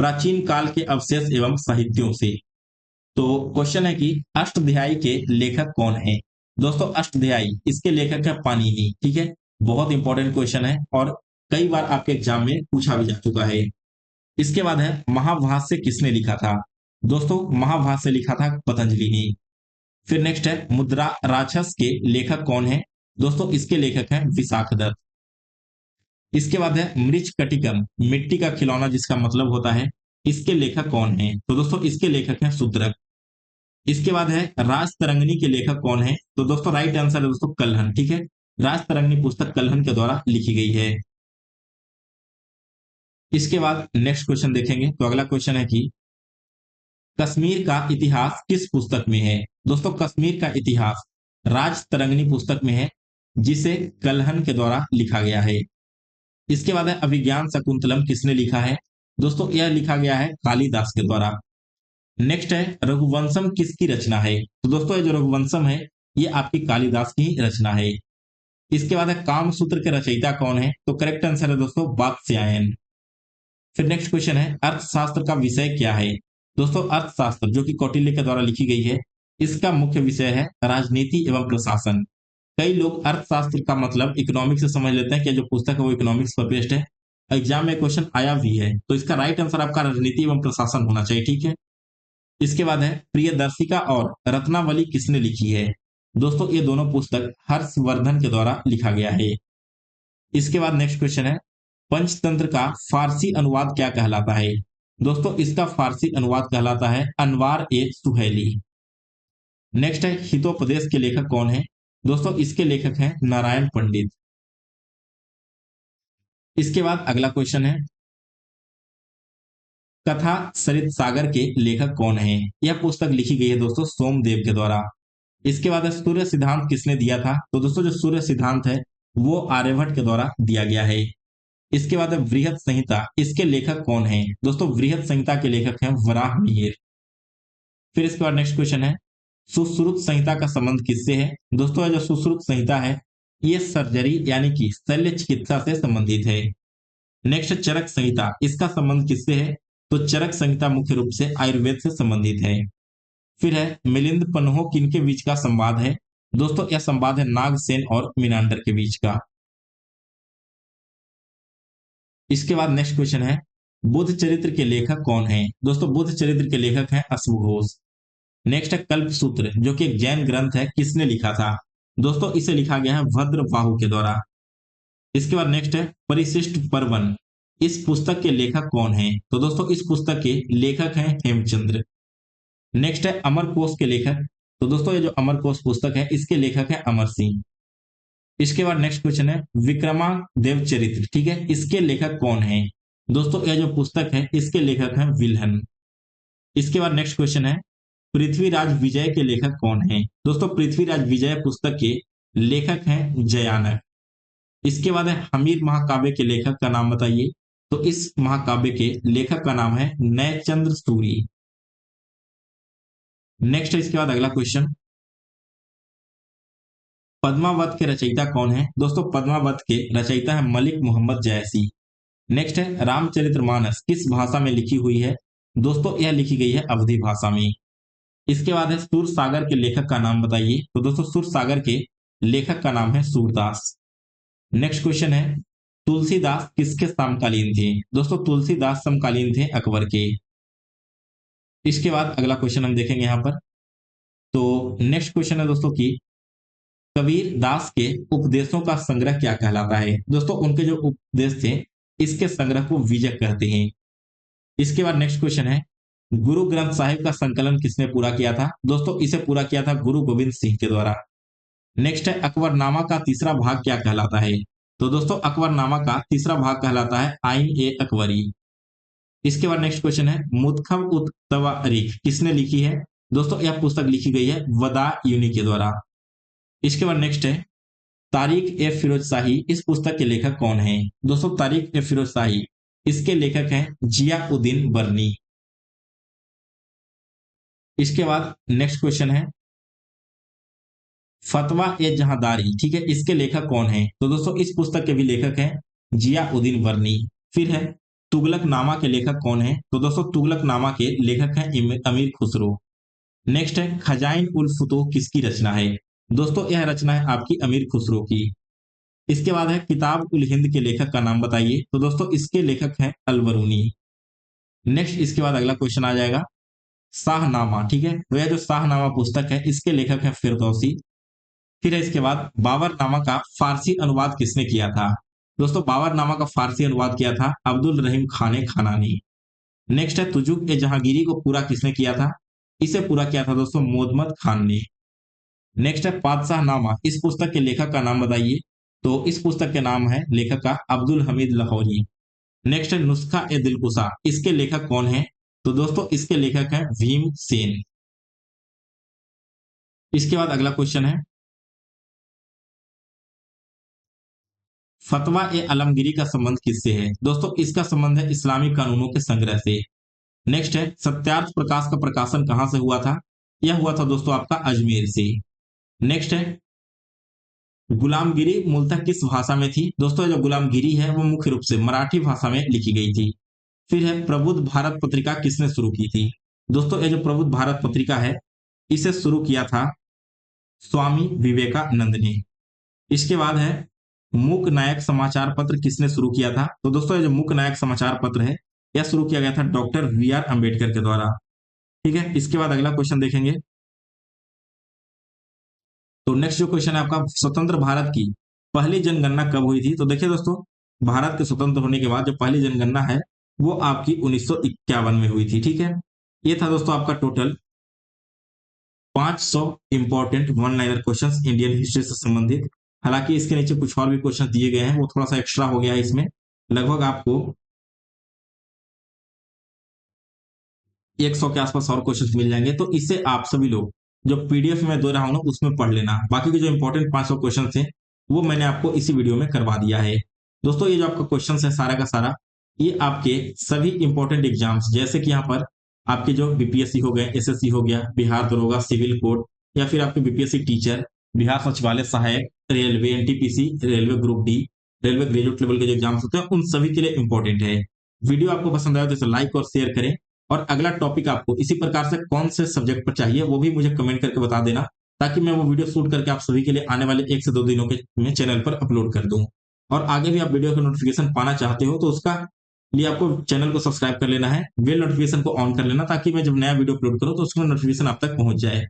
प्राचीन काल के अवशेष एवं साहित्यों से। तो क्वेश्चन है कि अष्टध्यायी के लेखक कौन है? दोस्तों अष्टध्यायी इसके लेखक है पाणिनि। ठीक है, बहुत इंपॉर्टेंट क्वेश्चन है और कई बार आपके एग्जाम में पूछा भी जा चुका है। इसके बाद है, महाभाष्य किसने लिखा था? दोस्तों महाभाष्य लिखा था पतंजलि ने। फिर नेक्स्ट है, मुद्रा राक्षस के लेखक कौन है? दोस्तों इसके लेखक हैं विशाखदत्त। इसके बाद है, मृच कटिकम मिट्टी का खिलौना जिसका मतलब होता है, इसके लेखक कौन है? तो दोस्तों इसके लेखक हैं शूद्रक। इसके बाद है, राज तरंगिणी के लेखक कौन है? तो दोस्तों राइट आंसर है दोस्तों कल्हन। ठीक है, राज तरंगिणी पुस्तक कल्हन के द्वारा लिखी गई है। इसके बाद नेक्स्ट क्वेश्चन देखेंगे। तो अगला क्वेश्चन है कि कश्मीर का इतिहास किस पुस्तक में है? दोस्तों कश्मीर का इतिहास राज तरंगिणी पुस्तक में है जिसे कल्हन के द्वारा लिखा गया है। इसके बाद है, अभिज्ञान शकुंतलम किसने लिखा है? दोस्तों यह लिखा गया है कालिदास के द्वारा। नेक्स्ट है, रघुवंशम किसकी रचना है? तो दोस्तों ये जो रघुवंशम है ये आपकी कालिदास की रचना है। इसके बाद है, कामसूत्र के रचयिता कौन है? तो करेक्ट आंसर है दोस्तों वात्स्यायन। फिर नेक्स्ट क्वेश्चन है, अर्थशास्त्र का विषय क्या है? दोस्तों अर्थशास्त्र जो कि कौटिल्य के द्वारा लिखी गई है इसका मुख्य विषय है राजनीति एवं प्रशासन। कई लोग अर्थशास्त्र का मतलब इकोनॉमिक्स से समझ लेते हैं कि जो पुस्तक है वो इकोनॉमिक्स पर बेस्ड है। एग्जाम में क्वेश्चन आया भी है, तो इसका राइट आंसर आपका राजनीति एवं प्रशासन होना चाहिए, ठीक है। इसके बाद है प्रियदर्शिका और रत्नावली किसने लिखी है। दोस्तों ये दोनों पुस्तक हर्षवर्धन के द्वारा लिखा गया है। इसके बाद नेक्स्ट क्वेश्चन है पंचतंत्र का फारसी अनुवाद क्या कहलाता है। दोस्तों इसका फारसी अनुवाद कहलाता है अनवार ए सुहेली। नेक्स्ट है हितोपदेश के लेखक कौन है। दोस्तों इसके लेखक हैं नारायण पंडित। इसके बाद अगला क्वेश्चन है कथा सरित सागर के लेखक कौन है। यह पुस्तक लिखी गई है दोस्तों सोमदेव के द्वारा। इसके बाद है सूर्य सिद्धांत किसने दिया था। तो दोस्तों जो सूर्य सिद्धांत है वो आर्यभट्ट के द्वारा दिया गया है। इसके बाद है वृहत संहिता, इसके लेखक कौन है। दोस्तों वृहत संहिता के लेखक हैं वराह मिहिर। फिर इसके बाद नेक्स्ट क्वेश्चन है सुश्रुत संहिता का संबंध किससे है। दोस्तों जो सुश्रुत संहिता है ये सर्जरी यानी कि शल्य चिकित्सा से संबंधित है। नेक्स्ट चरक संहिता, इसका संबंध किससे है। तो चरक संहिता मुख्य रूप से आयुर्वेद से संबंधित है। फिर है मिलिंद पन्हो किनके बीच का संवाद है। दोस्तों यह संवाद है नागसेन और मीनांडर के बीच का। इसके बाद नेक्स्ट क्वेश्चन है बुद्ध चरित्र के लेखक कौन है। दोस्तों बुद्ध चरित्र के लेखक हैं अश्वघोष। नेक्स्ट है कल्प सूत्र जो कि एक जैन ग्रंथ है, किसने लिखा था। दोस्तों इसे लिखा गया है भद्रबाहु के द्वारा। इसके बाद नेक्स्ट है परिशिष्ट पर्वन, इस पुस्तक के लेखक कौन है। तो दोस्तों इस पुस्तक के लेखक हैं हेमचंद्र। नेक्स्ट है अमरकोश के लेखक। तो दोस्तों ये जो अमरकोश पुस्तक है इसके लेखक है अमर सिंह। इसके बाद नेक्स्ट क्वेश्चन है विक्रमादेव चरित्र, ठीक है, इसके लेखक कौन है। दोस्तों यह जो पुस्तक है इसके लेखक हैं विल्हन। इसके बाद नेक्स्ट क्वेश्चन है पृथ्वीराज विजय के लेखक कौन है। दोस्तों पृथ्वीराज विजय पुस्तक के लेखक हैं जयानक। इसके बाद है हमीर महाकाव्य के लेखक का नाम बताइए। तो इस महाकाव्य के लेखक का नाम है नयचंद्र सूरी। नेक्स्ट है इसके बाद अगला क्वेश्चन पद्मावत के रचयिता कौन है। दोस्तों पद्मावत के रचयिता है मलिक मोहम्मद जैसी। नेक्स्ट है रामचरितमानस किस भाषा में लिखी हुई है। दोस्तों यह लिखी गई है अवधी भाषा में। इसके बाद है सूर सागर के लेखक का नाम बताइए। तो दोस्तों सूर सागर के लेखक का नाम है सूरदास। नेक्स्ट क्वेश्चन है तुलसीदास किसके समकालीन थे। दोस्तों तुलसीदास समकालीन थे अकबर के। इसके बाद अगला क्वेश्चन हम देखेंगे यहां पर। तो नेक्स्ट क्वेश्चन है दोस्तों की कबीर दास के उपदेशों का संग्रह क्या कहलाता है। दोस्तों उनके जो उपदेश थे इसके संग्रह को विजय कहते हैं। इसके बाद नेक्स्ट क्वेश्चन है गुरु ग्रंथ साहिब का संकलन किसने पूरा किया था। दोस्तों इसे पूरा किया था गुरु गोविंद सिंह के द्वारा। नेक्स्ट है अकबरनामा का तीसरा भाग क्या कहलाता है। तो दोस्तों अकबरनामा का तीसरा भाग कहलाता है आइन ए अकबरी। इसके बाद नेक्स्ट क्वेश्चन है मुतखम उत तवारीख किसने लिखी है। दोस्तों यह पुस्तक लिखी गई है वदा यूनि के द्वारा। इसके बाद नेक्स्ट है तारिक ए फिरोज शाही, इस पुस्तक के लेखक कौन है। दोस्तों तारिक ए फिरोज शाही इसके लेखक हैं जियाउद्दीन बर्नी। इसके बाद नेक्स्ट क्वेश्चन है फतवा ए जहादारी, ठीक है, इसके लेखक कौन है। तो दोस्तों इस पुस्तक के भी लेखक हैं जियाउद्दीन बर्नी। फिर है तुगलकनामा के लेखक कौन है। तो दोस्तों तुगलकनामा के लेखक हैं अमीर खुसरो। नेक्स्ट है खजाइन उल फुतूह किसकी रचना है। दोस्तों यह रचना है आपकी अमीर खुसरो की। इसके बाद है किताब उल हिंद के लेखक का नाम बताइए। तो दोस्तों इसके लेखक हैं अलबरूनी। नेक्स्ट इसके बाद अगला क्वेश्चन आ जाएगा शाहनामा, ठीक है, तो यह जो शाहनामा पुस्तक है इसके लेखक हैं फिरदौसी। फिर है इसके बाद बाबरनामा का फारसी अनुवाद किसने किया था। दोस्तों बाबरनामा का फारसी अनुवाद किया था अब्दुल रहीम खाने खानानी। नेक्स्ट है तुजुक ए जहांगीरी को पूरा किसने किया था। इसे पूरा किया था दोस्तों मोहम्मद खान ने। नेक्स्ट है पातशाहनामा, इस पुस्तक के लेखक का नाम बताइए। तो इस पुस्तक के नाम है लेखक का अब्दुल हमीद लाहौरी। नेक्स्ट है नुस्खा ए दिलकुशा, इसके लेखक कौन है। तो दोस्तों इसके लेखक हैं भीम सेन। इसके बाद अगला क्वेश्चन है फतवा ए आलमगीरी का संबंध किससे है। दोस्तों इसका संबंध है इस्लामी कानूनों के संग्रह से। नेक्स्ट है सत्यार्थ प्रकाश का प्रकाशन कहां से हुआ था। यह हुआ था दोस्तों आपका अजमेर से। नेक्स्ट है गुलामगिरी मूलतः किस भाषा में थी। दोस्तों जो गुलामगिरी है वो मुख्य रूप से मराठी भाषा में लिखी गई थी। फिर है प्रबुद्ध भारत पत्रिका किसने शुरू की थी। दोस्तों ये जो प्रबुद्ध भारत पत्रिका है इसे शुरू किया था स्वामी विवेकानंद ने। इसके बाद है मूक नायक समाचार पत्र किसने शुरू किया था? तो दोस्तों ये जो मूक नायक समाचार पत्र है यह शुरू किया गया था डॉक्टर वी आर अम्बेडकर के द्वारा। ठीक है, इसके बाद अगला क्वेश्चन देखेंगे। तो नेक्स्ट जो क्वेश्चन है आपका, स्वतंत्र भारत की पहली जनगणना कब हुई थी? तो देखिए दोस्तों, भारत के स्वतंत्र होने के बाद जो पहली जनगणना है वो आपकी 1951 में हुई थी। ठीक है, ये था दोस्तों आपका total 500 important one liner questions Indian history से संबंधित। हालांकि इसके नीचे कुछ और भी क्वेश्चन दिए गए हैं, वो थोड़ा सा एक्स्ट्रा हो गया है इसमें। लगभग आपको 100 के आसपास और क्वेश्चन मिल जाएंगे, तो इससे आप सभी लोग जो पीडीएफ में दे रहा हूं ना उसमें पढ़ लेना। बाकी के जो इंपॉर्टेंट 500 क्वेश्चन थे वो मैंने आपको इसी वीडियो में करवा दिया है। दोस्तों ये जो आपका क्वेश्चन है सारा का सारा, ये आपके सभी इंपॉर्टेंट एग्जाम्स जैसे कि यहाँ पर आपके जो बीपीएससी हो गए, एसएससी हो गया, बिहार दरोगा, सिविल कोड, या फिर आपके बीपीएससी टीचर, बिहार सचिवालय सहायक, railway, NTPC, railway group D, railway graduate level के जो एग्जाम्स होते हैं उन सभी के लिए इंपॉर्टेंट है। वीडियो आपको पसंद आया तो इसे लाइक और शेयर करें, और अगला टॉपिक आपको इसी प्रकार से कौन से सब्जेक्ट पर चाहिए वो भी मुझे कमेंट करके बता देना, ताकि मैं वो वीडियो शूट करके आप सभी के लिए आने वाले 1 से 2 दिनों के में चैनल पर अपलोड कर दूं। और आगे भी आप वीडियो का नोटिफिकेशन पाना चाहते हो तो उसका लिए आपको चैनल को सब्सक्राइब कर लेना है, बेल नोटिफिकेशन को ऑन कर लेना, ताकि मैं जब नया वीडियो अपलोड करूं तो उसका नोटिफिकेशन आप तक पहुंच जाए।